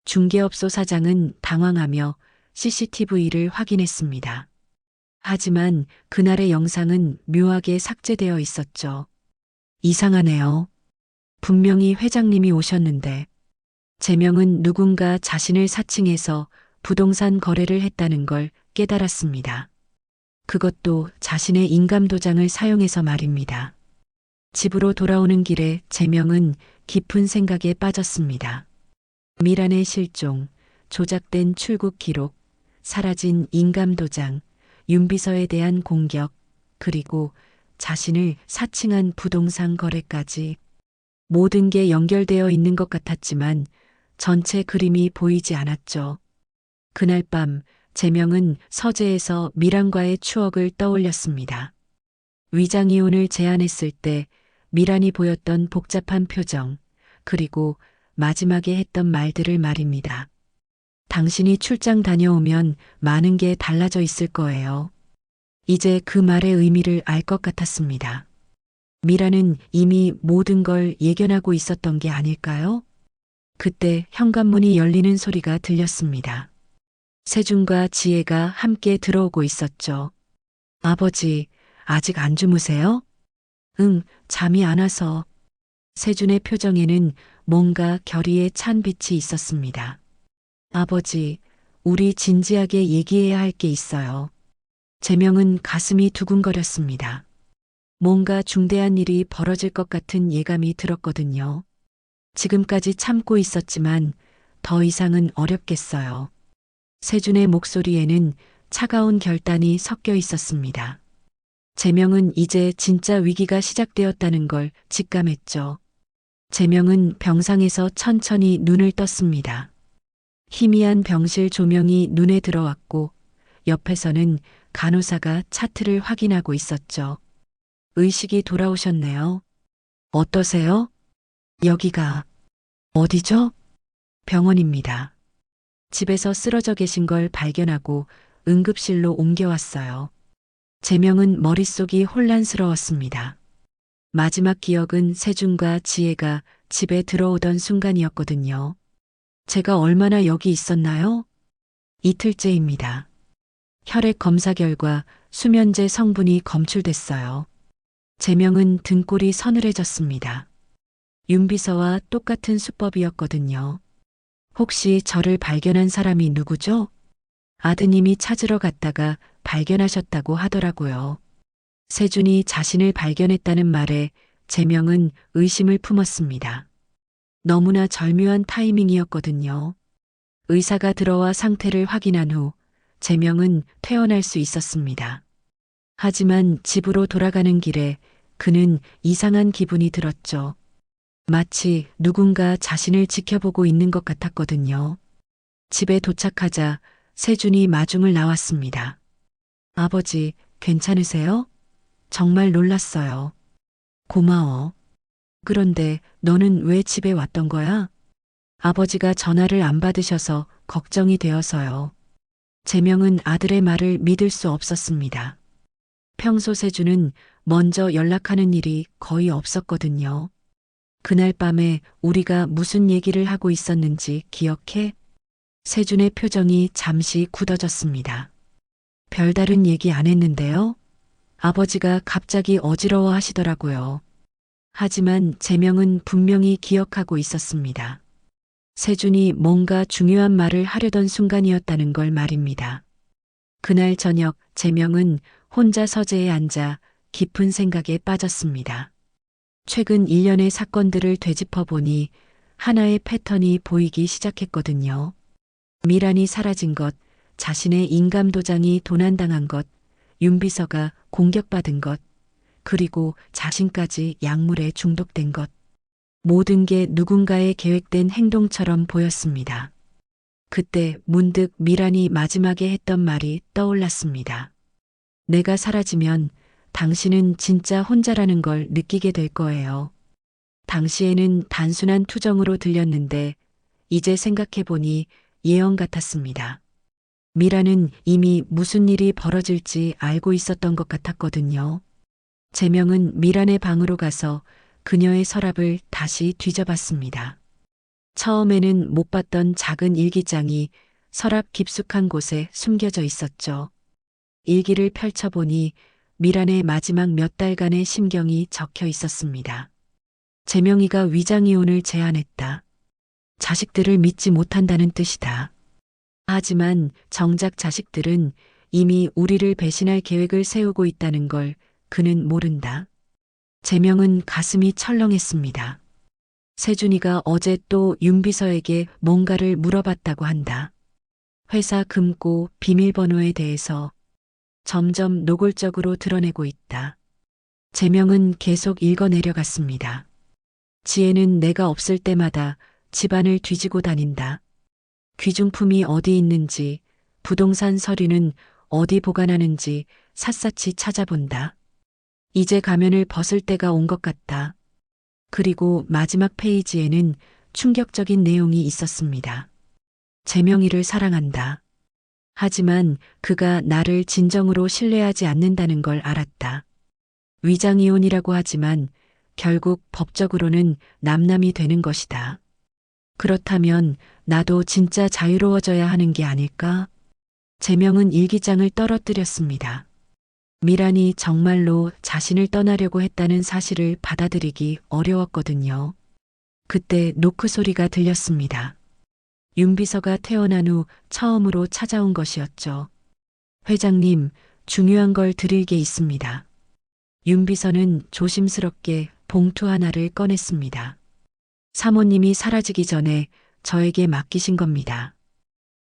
중개업소 사장은 당황하며 CCTV를 확인했습니다. 하지만 그날의 영상은 묘하게 삭제되어 있었죠. 이상하네요. 분명히 회장님이 오셨는데 재명은 누군가 자신을 사칭해서 부동산 거래를 했다는 걸 깨달았습니다. 그것도 자신의 인감도장을 사용해서 말입니다. 집으로 돌아오는 길에 재명은 깊은 생각에 빠졌습니다. 미란의 실종, 조작된 출국 기록, 사라진 인감도장, 윤비서에 대한 공격, 그리고 자신을 사칭한 부동산 거래까지 모든 게 연결되어 있는 것 같았지만 전체 그림이 보이지 않았죠. 그날 밤 재명은 서재에서 미란과의 추억을 떠올렸습니다. 위장이혼을 제안했을 때 미란이 보였던 복잡한 표정, 그리고 마지막에 했던 말들을 말입니다. 당신이 출장 다녀오면 많은 게 달라져 있을 거예요. 이제 그 말의 의미를 알 것 같았습니다. 미라는 이미 모든 걸 예견하고 있었던 게 아닐까요? 그때 현관문이 열리는 소리가 들렸습니다. 세준과 지혜가 함께 들어오고 있었죠. 아버지, 아직 안 주무세요? 응, 잠이 안 와서. 세준의 표정에는 뭔가 결의에 찬 빛이 있었습니다. 아버지, 우리 진지하게 얘기해야 할 게 있어요. 재명은 가슴이 두근거렸습니다. 뭔가 중대한 일이 벌어질 것 같은 예감이 들었거든요. 지금까지 참고 있었지만 더 이상은 어렵겠어요. 세준의 목소리에는 차가운 결단이 섞여 있었습니다. 재명은 이제 진짜 위기가 시작되었다는 걸 직감했죠. 재명은 병상에서 천천히 눈을 떴습니다. 희미한 병실 조명이 눈에 들어왔고 옆에서는 간호사가 차트를 확인하고 있었죠. 의식이 돌아오셨네요. 어떠세요? 여기가 어디죠? 병원입니다. 집에서 쓰러져 계신 걸 발견하고 응급실로 옮겨왔어요. 제명은 머릿속이 혼란스러웠습니다. 마지막 기억은 세준과 지혜가 집에 들어오던 순간이었거든요. 제가 얼마나 여기 있었나요? 이틀째입니다. 혈액 검사 결과 수면제 성분이 검출됐어요. 제명은 등골이 서늘해졌습니다. 윤비서와 똑같은 수법이었거든요. 혹시 저를 발견한 사람이 누구죠? 아드님이 찾으러 갔다가 발견하셨다고 하더라고요. 세준이 자신을 발견했다는 말에 제명은 의심을 품었습니다. 너무나 절묘한 타이밍이었거든요. 의사가 들어와 상태를 확인한 후 제명은 퇴원할 수 있었습니다. 하지만 집으로 돌아가는 길에 그는 이상한 기분이 들었죠. 마치 누군가 자신을 지켜보고 있는 것 같았거든요. 집에 도착하자 세준이 마중을 나왔습니다. 아버지, 괜찮으세요? 정말 놀랐어요. 고마워. 그런데 너는 왜 집에 왔던 거야? 아버지가 전화를 안 받으셔서 걱정이 되어서요. 제명은 아들의 말을 믿을 수 없었습니다. 평소 세준은 먼저 연락하는 일이 거의 없었거든요. 그날 밤에 우리가 무슨 얘기를 하고 있었는지 기억해? 세준의 표정이 잠시 굳어졌습니다. 별다른 얘기 안 했는데요. 아버지가 갑자기 어지러워 하시더라고요. 하지만 제명은 분명히 기억하고 있었습니다. 세준이 뭔가 중요한 말을 하려던 순간이었다는 걸 말입니다. 그날 저녁 제명은 혼자 서재에 앉아 깊은 생각에 빠졌습니다. 최근 1년의 사건들을 되짚어 보니 하나의 패턴이 보이기 시작했거든요. 미란이 사라진 것, 자신의 인감도장이 도난당한 것, 윤비서가 공격받은 것, 그리고 자신까지 약물에 중독된 것. 모든 게 누군가의 계획된 행동처럼 보였습니다. 그때 문득 미란이 마지막에 했던 말이 떠올랐습니다. 내가 사라지면 당신은 진짜 혼자라는 걸 느끼게 될 거예요. 당시에는 단순한 투정으로 들렸는데 이제 생각해보니 예언 같았습니다. 미라는 이미 무슨 일이 벌어질지 알고 있었던 것 같았거든요. 제명은 미란의 방으로 가서 그녀의 서랍을 다시 뒤져봤습니다. 처음에는 못 봤던 작은 일기장이 서랍 깊숙한 곳에 숨겨져 있었죠. 일기를 펼쳐보니 미란의 마지막 몇 달간의 심경이 적혀 있었습니다. 제명이가 위장이혼을 제안했다. 자식들을 믿지 못한다는 뜻이다. 하지만 정작 자식들은 이미 우리를 배신할 계획을 세우고 있다는 걸 그는 모른다. 제명은 가슴이 철렁했습니다. 세준이가 어제 또 윤비서에게 뭔가를 물어봤다고 한다. 회사 금고 비밀번호에 대해서 점점 노골적으로 드러내고 있다. 제명은 계속 읽어내려갔습니다. 지혜는 내가 없을 때마다 집안을 뒤지고 다닌다. 귀중품이 어디 있는지, 부동산 서류는 어디 보관하는지 샅샅이 찾아본다. 이제 가면을 벗을 때가 온 것 같다. 그리고 마지막 페이지에는 충격적인 내용이 있었습니다. 제명이를 사랑한다. 하지만 그가 나를 진정으로 신뢰하지 않는다는 걸 알았다. 위장이혼이라고 하지만 결국 법적으로는 남남이 되는 것이다. 그렇다면 나도 진짜 자유로워져야 하는 게 아닐까? 제명은 일기장을 떨어뜨렸습니다. 미란이 정말로 자신을 떠나려고 했다는 사실을 받아들이기 어려웠거든요. 그때 노크 소리가 들렸습니다. 윤비서가 퇴원한 후 처음으로 찾아온 것이었죠. 회장님, 중요한 걸 드릴 게 있습니다. 윤비서는 조심스럽게 봉투 하나를 꺼냈습니다. 사모님이 사라지기 전에 저에게 맡기신 겁니다.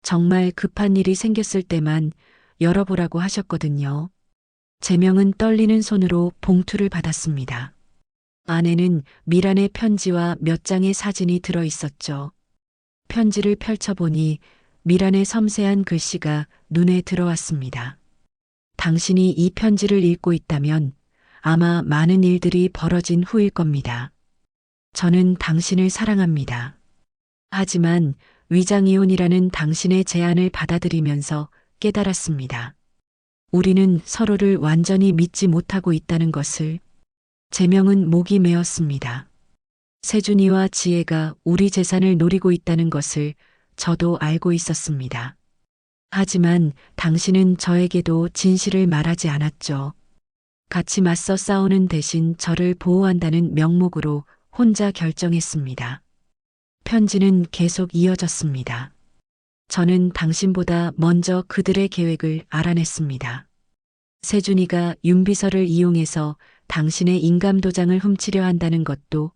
정말 급한 일이 생겼을 때만 열어보라고 하셨거든요. 제명은 떨리는 손으로 봉투를 받았습니다. 안에는 미란의 편지와 몇 장의 사진이 들어 있었죠. 편지를 펼쳐보니 미란의 섬세한 글씨가 눈에 들어왔습니다. 당신이 이 편지를 읽고 있다면 아마 많은 일들이 벌어진 후일 겁니다. 저는 당신을 사랑합니다. 하지만 위장이혼이라는 당신의 제안을 받아들이면서 깨달았습니다. 우리는 서로를 완전히 믿지 못하고 있다는 것을. 제명은 목이 메었습니다. 세준이와 지혜가 우리 재산을 노리고 있다는 것을 저도 알고 있었습니다. 하지만 당신은 저에게도 진실을 말하지 않았죠. 같이 맞서 싸우는 대신 저를 보호한다는 명목으로 혼자 결정했습니다. 편지는 계속 이어졌습니다. 저는 당신보다 먼저 그들의 계획을 알아냈습니다. 세준이가 윤비서를 이용해서 당신의 인감도장을 훔치려 한다는 것도,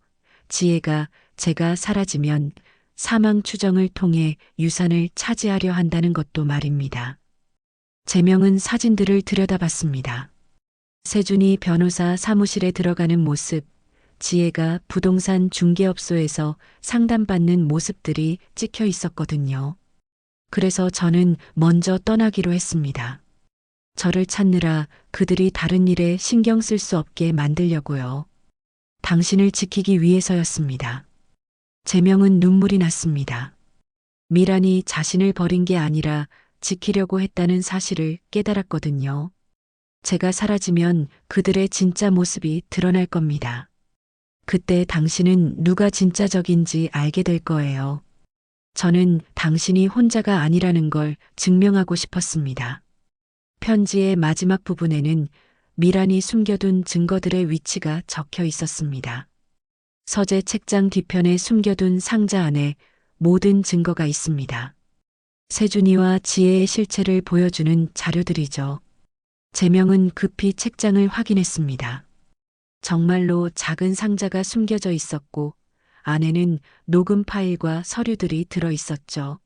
지혜가 제가 사라지면 사망 추정을 통해 유산을 차지하려 한다는 것도 말입니다. 제명은 사진들을 들여다봤습니다. 세준이 변호사 사무실에 들어가는 모습, 지혜가 부동산 중개업소에서 상담받는 모습들이 찍혀 있었거든요. 그래서 저는 먼저 떠나기로 했습니다. 저를 찾느라 그들이 다른 일에 신경 쓸 수 없게 만들려고요. 당신을 지키기 위해서였습니다. 제명은 눈물이 났습니다. 미란이 자신을 버린 게 아니라 지키려고 했다는 사실을 깨달았거든요. 제가 사라지면 그들의 진짜 모습이 드러날 겁니다. 그때 당신은 누가 진짜적인지 알게 될 거예요. 저는 당신이 혼자가 아니라는 걸 증명하고 싶었습니다. 편지의 마지막 부분에는 미란이 숨겨둔 증거들의 위치가 적혀 있었습니다. 서재 책장 뒤편에 숨겨둔 상자 안에 모든 증거가 있습니다. 세준이와 지혜의 실체를 보여주는 자료들이죠. 제명은 급히 책장을 확인했습니다. 정말로 작은 상자가 숨겨져 있었고 안에는 녹음 파일과 서류들이 들어 있었죠.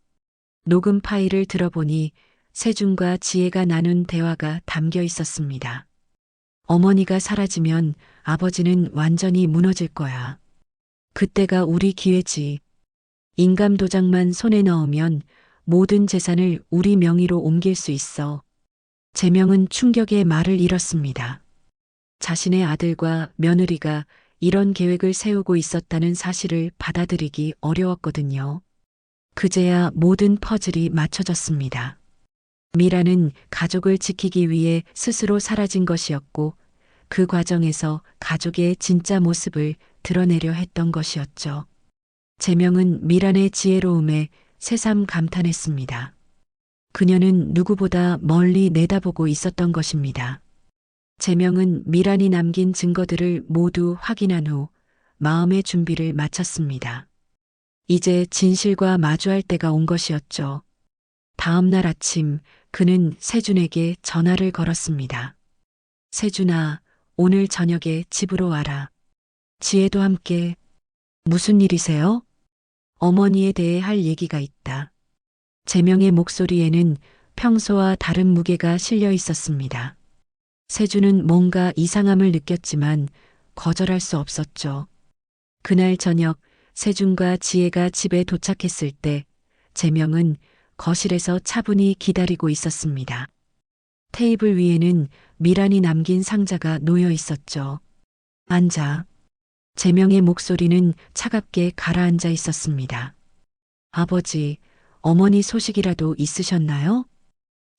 녹음 파일을 들어보니 세준과 지혜가 나눈 대화가 담겨 있었습니다. 어머니가 사라지면 아버지는 완전히 무너질 거야. 그때가 우리 기회지. 인감도장만 손에 넣으면 모든 재산을 우리 명의로 옮길 수 있어. 제명은 충격의 말을 잃었습니다. 자신의 아들과 며느리가 이런 계획을 세우고 있었다는 사실을 받아들이기 어려웠거든요. 그제야 모든 퍼즐이 맞춰졌습니다. 미라는 가족을 지키기 위해 스스로 사라진 것이었고 그 과정에서 가족의 진짜 모습을 드러내려 했던 것이었죠. 제명은 미란의 지혜로움에 새삼 감탄했습니다. 그녀는 누구보다 멀리 내다보고 있었던 것입니다. 제명은 미란이 남긴 증거들을 모두 확인한 후 마음의 준비를 마쳤습니다. 이제 진실과 마주할 때가 온 것이었죠. 다음 날 아침 그는 세준에게 전화를 걸었습니다. 세준아, 오늘 저녁에 집으로 와라. 지혜도 함께. 무슨 일이세요? 어머니에 대해 할 얘기가 있다. 제명의 목소리에는 평소와 다른 무게가 실려 있었습니다. 세준은 뭔가 이상함을 느꼈지만 거절할 수 없었죠. 그날 저녁 세준과 지혜가 집에 도착했을 때 제명은 거실에서 차분히 기다리고 있었습니다. 테이블 위에는 미란이 남긴 상자가 놓여 있었죠. 앉아. 제명의 목소리는 차갑게 가라앉아 있었습니다. 아버지, 어머니 소식이라도 있으셨나요?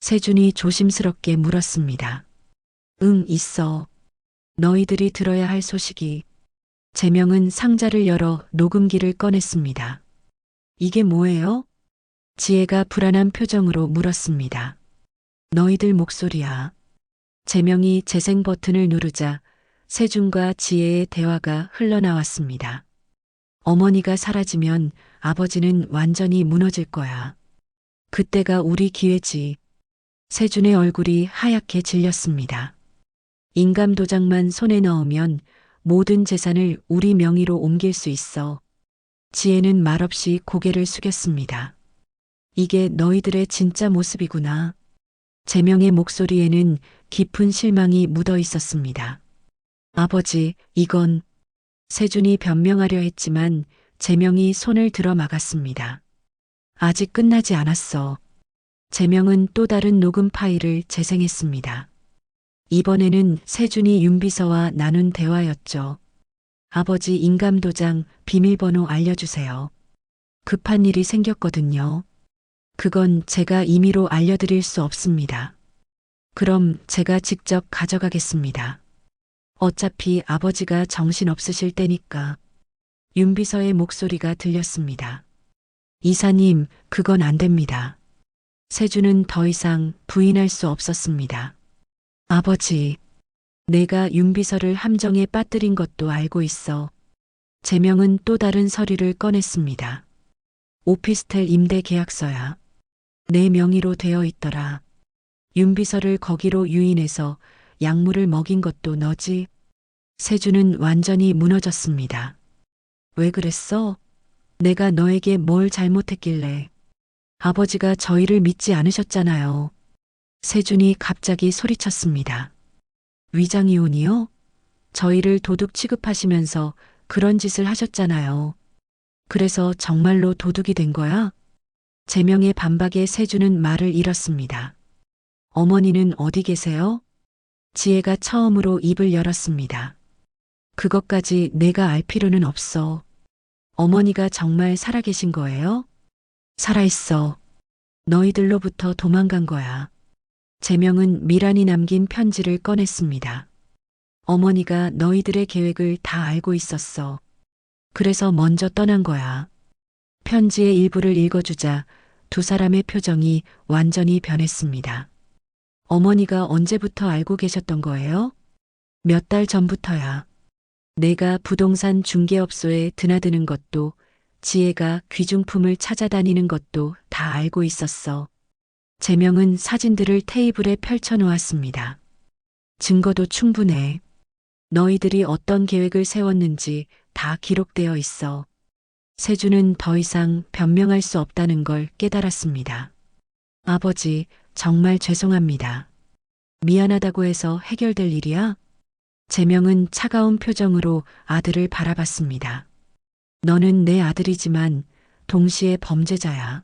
세준이 조심스럽게 물었습니다. 응, 있어. 너희들이 들어야 할 소식이. 제명은 상자를 열어 녹음기를 꺼냈습니다. 이게 뭐예요? 지혜가 불안한 표정으로 물었습니다. 너희들 목소리야. 제명이 재생 버튼을 누르자 세준과 지혜의 대화가 흘러나왔습니다. 어머니가 사라지면 아버지는 완전히 무너질 거야. 그때가 우리 기회지. 세준의 얼굴이 하얗게 질렸습니다. 인감도장만 손에 넣으면 모든 재산을 우리 명의로 옮길 수 있어. 지혜는 말없이 고개를 숙였습니다. 이게 너희들의 진짜 모습이구나. 제명의 목소리에는 깊은 실망이 묻어 있었습니다. 아버지, 이건. 세준이 변명하려 했지만 제명이 손을 들어 막았습니다. 아직 끝나지 않았어. 제명은 또 다른 녹음 파일을 재생했습니다. 이번에는 세준이 윤비서와 나눈 대화였죠. 아버지 인감도장 비밀번호 알려주세요. 급한 일이 생겼거든요. 그건 제가 임의로 알려드릴 수 없습니다. 그럼 제가 직접 가져가겠습니다. 어차피 아버지가 정신 없으실 때니까. 윤비서의 목소리가 들렸습니다. 이사님, 그건 안 됩니다. 세주는 더 이상 부인할 수 없었습니다. 아버지, 내가 윤비서를 함정에 빠뜨린 것도 알고 있어. 제명은 또 다른 서류를 꺼냈습니다. 오피스텔 임대 계약서야. 내 명의로 되어 있더라. 윤비서를 거기로 유인해서 약물을 먹인 것도 너지. 세주는 완전히 무너졌습니다. 왜 그랬어? 내가 너에게 뭘 잘못했길래. 아버지가 저희를 믿지 않으셨잖아요. 세준이 갑자기 소리쳤습니다. 위장이혼이요? 저희를 도둑 취급하시면서 그런 짓을 하셨잖아요. 그래서 정말로 도둑이 된 거야? 제명의 반박에 세준은 말을 잃었습니다. 어머니는 어디 계세요? 지혜가 처음으로 입을 열었습니다. 그것까지 내가 알 필요는 없어. 어머니가 정말 살아계신 거예요? 살아있어. 너희들로부터 도망간 거야. 제명은 미란이 남긴 편지를 꺼냈습니다. 어머니가 너희들의 계획을 다 알고 있었어. 그래서 먼저 떠난 거야. 편지의 일부를 읽어주자 두 사람의 표정이 완전히 변했습니다. 어머니가 언제부터 알고 계셨던 거예요? 몇 달 전부터야. 내가 부동산 중개업소에 드나드는 것도 지혜가 귀중품을 찾아다니는 것도 다 알고 있었어. 제명은 사진들을 테이블에 펼쳐 놓았습니다. 증거도 충분해. 너희들이 어떤 계획을 세웠는지 다 기록되어 있어. 세주는 더 이상 변명할 수 없다는 걸 깨달았습니다. 아버지, 정말 죄송합니다. 미안하다고 해서 해결될 일이야? 제명은 차가운 표정으로 아들을 바라봤습니다. 너는 내 아들이지만 동시에 범죄자야.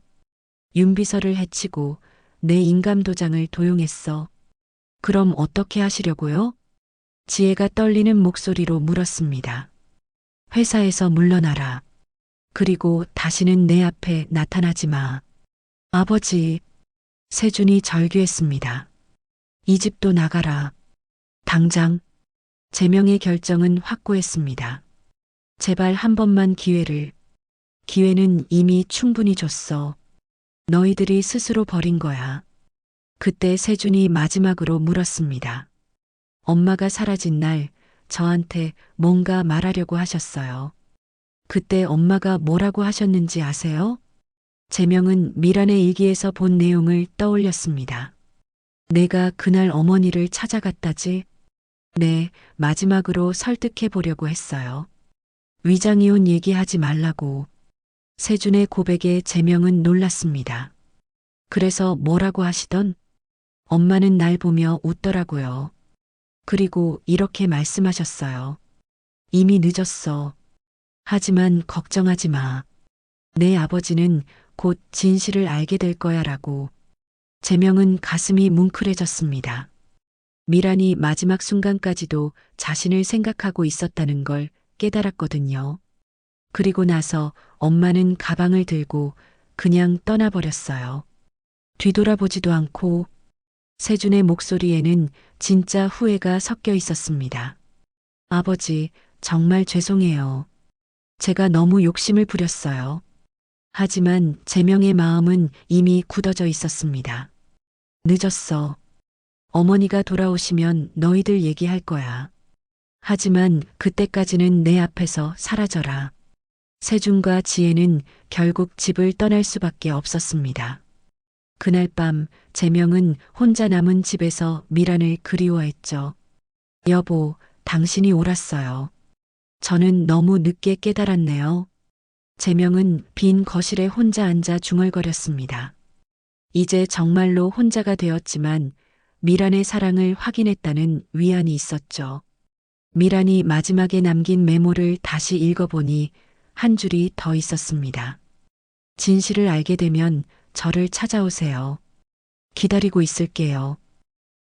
윤비서를 해치고 내 인감도장을 도용했어. 그럼 어떻게 하시려고요? 지혜가 떨리는 목소리로 물었습니다. 회사에서 물러나라. 그리고 다시는 내 앞에 나타나지 마. 아버지, 세준이 절규했습니다. 이 집도 나가라. 당장. 제명의 결정은 확고했습니다. 제발 한 번만 기회를. 기회는 이미 충분히 줬어. 너희들이 스스로 버린 거야. 그때 세준이 마지막으로 물었습니다. 엄마가 사라진 날 저한테 뭔가 말하려고 하셨어요. 그때 엄마가 뭐라고 하셨는지 아세요? 제명은 미란의 일기에서 본 내용을 떠올렸습니다. 내가 그날 어머니를 찾아갔다지? 네, 마지막으로 설득해 보려고 했어요. 위장이혼 얘기하지 말라고. 세준의 고백에 제명은 놀랐습니다. 그래서 뭐라고 하시던? 엄마는 날 보며 웃더라고요. 그리고 이렇게 말씀하셨어요. 이미 늦었어. 하지만 걱정하지 마. 내 아버지는 곧 진실을 알게 될 거야 라고. 제명은 가슴이 뭉클해졌습니다. 미란이 마지막 순간까지도 자신을 생각하고 있었다는 걸 깨달았거든요. 그리고 나서 엄마는 가방을 들고 그냥 떠나버렸어요. 뒤돌아보지도 않고. 세준의 목소리에는 진짜 후회가 섞여 있었습니다. 아버지, 정말 죄송해요. 제가 너무 욕심을 부렸어요. 하지만 제명의 마음은 이미 굳어져 있었습니다. 늦었어. 어머니가 돌아오시면 너희들 얘기할 거야. 하지만 그때까지는 내 앞에서 사라져라. 세준과 지혜는 결국 집을 떠날 수밖에 없었습니다. 그날 밤 제명은 혼자 남은 집에서 미란을 그리워했죠. 여보, 당신이 옳았어요. 저는 너무 늦게 깨달았네요. 제명은 빈 거실에 혼자 앉아 중얼거렸습니다. 이제 정말로 혼자가 되었지만 미란의 사랑을 확인했다는 위안이 있었죠. 미란이 마지막에 남긴 메모를 다시 읽어보니 한 줄이 더 있었습니다. 진실을 알게 되면 저를 찾아오세요. 기다리고 있을게요.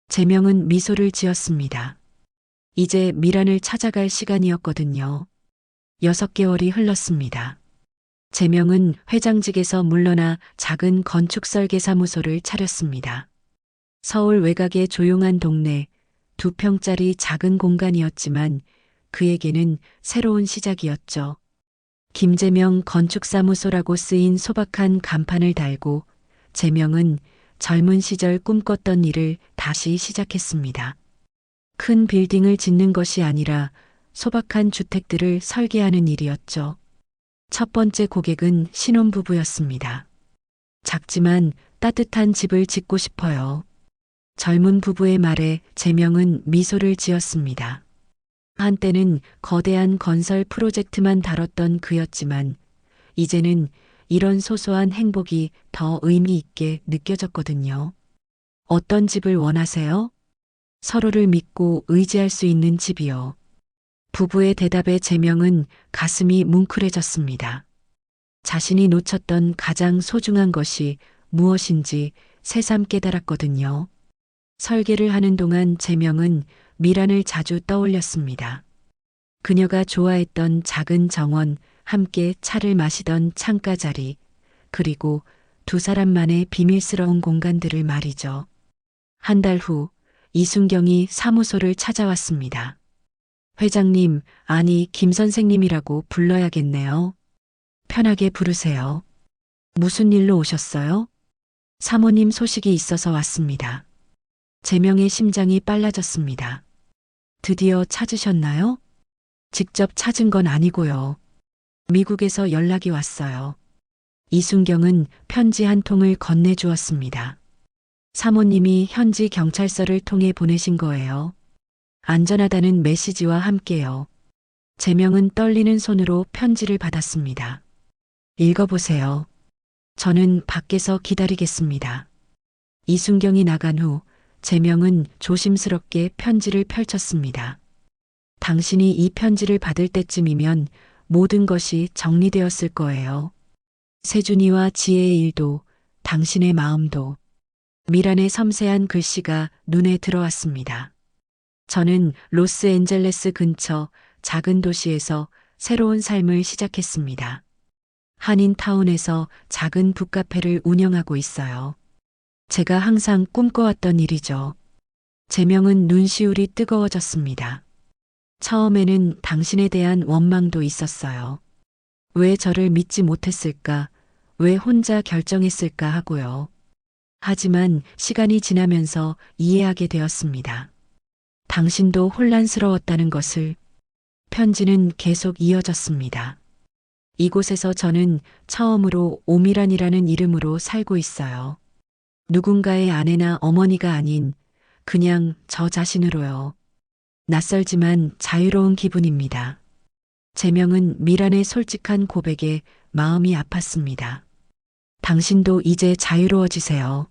제명은 미소를 지었습니다. 이제 미란을 찾아갈 시간이었거든요. 6개월이 흘렀습니다. 제명은 회장직에서 물러나 작은 건축설계 사무소를 차렸습니다. 서울 외곽의 조용한 동네, 2평짜리 작은 공간이었지만 그에게는 새로운 시작이었죠. 김재명 건축사무소라고 쓰인 소박한 간판을 달고 재명은 젊은 시절 꿈꿨던 일을 다시 시작했습니다. 큰 빌딩을 짓는 것이 아니라 소박한 주택들을 설계하는 일이었죠. 첫 번째 고객은 신혼부부였습니다. 작지만 따뜻한 집을 짓고 싶어요. 젊은 부부의 말에 재명은 미소를 지었습니다. 한때는 거대한 건설 프로젝트만 다뤘던 그였지만 이제는 이런 소소한 행복이 더 의미 있게 느껴졌거든요. 어떤 집을 원하세요? 서로를 믿고 의지할 수 있는 집이요. 부부의 대답에 재명은 가슴이 뭉클해졌습니다. 자신이 놓쳤던 가장 소중한 것이 무엇인지 새삼 깨달았거든요. 설계를 하는 동안 재명은 미란을 자주 떠올렸습니다. 그녀가 좋아했던 작은 정원, 함께 차를 마시던 창가 자리, 그리고 두 사람만의 비밀스러운 공간들을 말이죠. 한 달 후, 이순경이 사무소를 찾아왔습니다. 회장님, 아니, 김 선생님이라고 불러야겠네요. 편하게 부르세요. 무슨 일로 오셨어요? 사모님 소식이 있어서 왔습니다. 재명의 심장이 빨라졌습니다. 드디어 찾으셨나요? 직접 찾은 건 아니고요. 미국에서 연락이 왔어요. 이순경은 편지 한 통을 건네주었습니다. 사모님이 현지 경찰서를 통해 보내신 거예요. 안전하다는 메시지와 함께요. 재명은 떨리는 손으로 편지를 받았습니다. 읽어보세요. 저는 밖에서 기다리겠습니다. 이순경이 나간 후 재명은 조심스럽게 편지를 펼쳤습니다. 당신이 이 편지를 받을 때쯤이면 모든 것이 정리되었을 거예요. 세준이와 지혜의 일도, 당신의 마음도. 미란의 섬세한 글씨가 눈에 들어왔습니다. 저는 로스앤젤레스 근처 작은 도시에서 새로운 삶을 시작했습니다. 한인타운에서 작은 북카페를 운영하고 있어요. 제가 항상 꿈꿔왔던 일이죠. 재명은 눈시울이 뜨거워졌습니다. 처음에는 당신에 대한 원망도 있었어요. 왜 저를 믿지 못했을까? 왜 혼자 결정했을까 하고요. 하지만 시간이 지나면서 이해하게 되었습니다. 당신도 혼란스러웠다는 것을. 편지는 계속 이어졌습니다. 이곳에서 저는 처음으로 오미란이라는 이름으로 살고 있어요. 누군가의 아내나 어머니가 아닌 그냥 저 자신으로요. 낯설지만 자유로운 기분입니다. 재명은 미란의 솔직한 고백에 마음이 아팠습니다. 당신도 이제 자유로워지세요.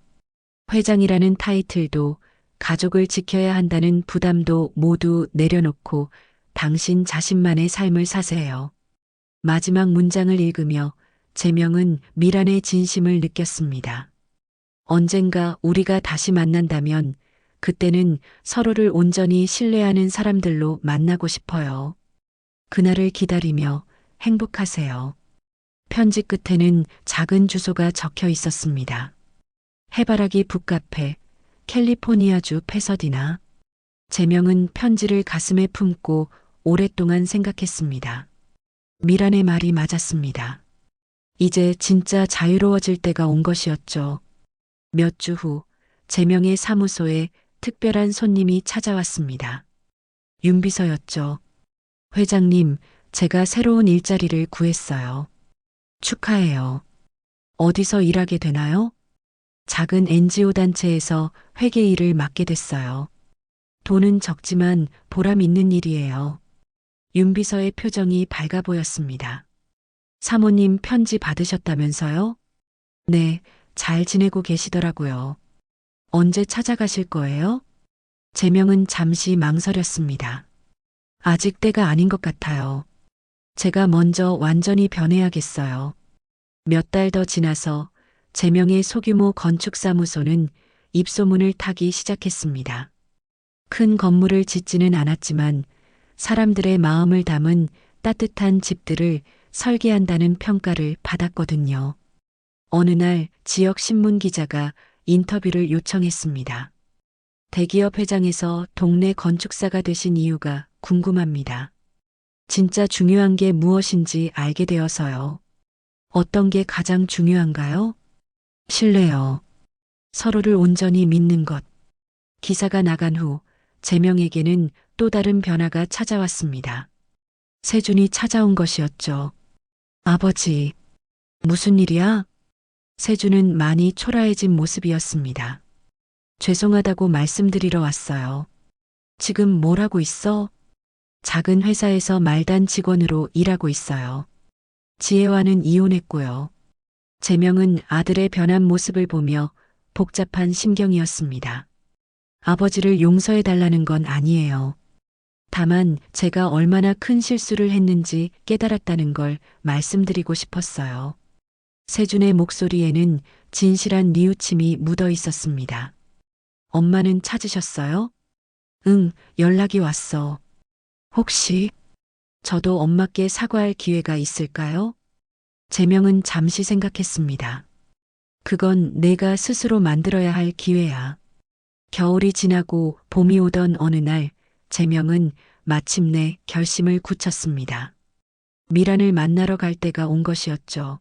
회장이라는 타이틀도 가족을 지켜야 한다는 부담도 모두 내려놓고 당신 자신만의 삶을 사세요. 마지막 문장을 읽으며 재명은 미란의 진심을 느꼈습니다. 언젠가 우리가 다시 만난다면 그때는 서로를 온전히 신뢰하는 사람들로 만나고 싶어요. 그날을 기다리며 행복하세요. 편지 끝에는 작은 주소가 적혀 있었습니다. 해바라기 북카페, 캘리포니아주 패서디나. 재명은 편지를 가슴에 품고 오랫동안 생각했습니다. 미란의 말이 맞았습니다. 이제 진짜 자유로워질 때가 온 것이었죠. 몇 주 후, 재명의 사무소에 특별한 손님이 찾아왔습니다. 윤비서였죠. 회장님, 제가 새로운 일자리를 구했어요. 축하해요. 어디서 일하게 되나요? 작은 NGO 단체에서 회계 일을 맡게 됐어요. 돈은 적지만 보람 있는 일이에요. 윤비서의 표정이 밝아 보였습니다. 사모님 편지 받으셨다면서요? 네, 잘 지내고 계시더라고요. 언제 찾아가실 거예요? 재명은 잠시 망설였습니다. 아직 때가 아닌 것 같아요. 제가 먼저 완전히 변해야겠어요. 몇 달 더 지나서 재명의 소규모 건축사무소는 입소문을 타기 시작했습니다. 큰 건물을 짓지는 않았지만 사람들의 마음을 담은 따뜻한 집들을 설계한다는 평가를 받았거든요. 어느 날 지역 신문 기자가 인터뷰를 요청했습니다. 대기업 회장에서 동네 건축사가 되신 이유가 궁금합니다. 진짜 중요한 게 무엇인지 알게 되어서요. 어떤 게 가장 중요한가요? 신뢰요. 서로를 온전히 믿는 것. 기사가 나간 후 재명에게는 또 다른 변화가 찾아왔습니다. 세준이 찾아온 것이었죠. 아버지, 무슨 일이야? 세준은 많이 초라해진 모습이었습니다. 죄송하다고 말씀드리러 왔어요. 지금 뭘 하고 있어? 작은 회사에서 말단 직원으로 일하고 있어요. 지혜와는 이혼했고요. 재명은 아들의 변한 모습을 보며 복잡한 심경이었습니다. 아버지를 용서해 달라는 건 아니에요. 다만 제가 얼마나 큰 실수를 했는지 깨달았다는 걸 말씀드리고 싶었어요. 세준의 목소리에는 진실한 뉘우침이 묻어 있었습니다. 엄마는 찾으셨어요? 응, 연락이 왔어. 혹시 저도 엄마께 사과할 기회가 있을까요? 재명은 잠시 생각했습니다. 그건 내가 스스로 만들어야 할 기회야. 겨울이 지나고 봄이 오던 어느 날 재명은 마침내 결심을 굳혔습니다. 미란을 만나러 갈 때가 온 것이었죠.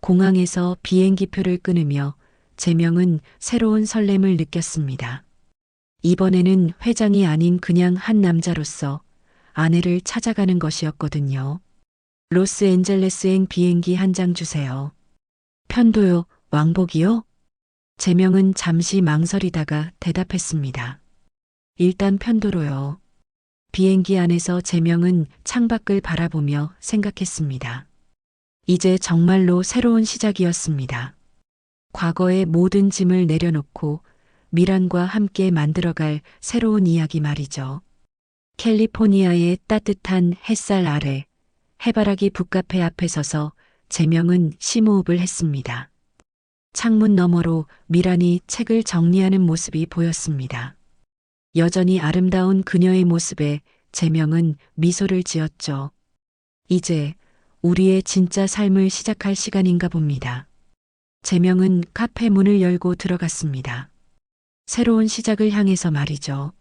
공항에서 비행기표를 끊으며 재명은 새로운 설렘을 느꼈습니다. 이번에는 회장이 아닌 그냥 한 남자로서 아내를 찾아가는 것이었거든요. 로스앤젤레스행 비행기 한 장 주세요. 편도요, 왕복이요? 재명은 잠시 망설이다가 대답했습니다. 일단 편도로요. 비행기 안에서 재명은 창밖을 바라보며 생각했습니다. 이제 정말로 새로운 시작이었습니다. 과거의 모든 짐을 내려놓고 미란과 함께 만들어갈 새로운 이야기 말이죠. 캘리포니아의 따뜻한 햇살 아래 해바라기 북카페 앞에 서서 재명은 심호흡을 했습니다. 창문 너머로 미란이 책을 정리하는 모습이 보였습니다. 여전히 아름다운 그녀의 모습에 재명은 미소를 지었죠. 이제 우리의 진짜 삶을 시작할 시간인가 봅니다. 재명은 카페 문을 열고 들어갔습니다. 새로운 시작을 향해서 말이죠.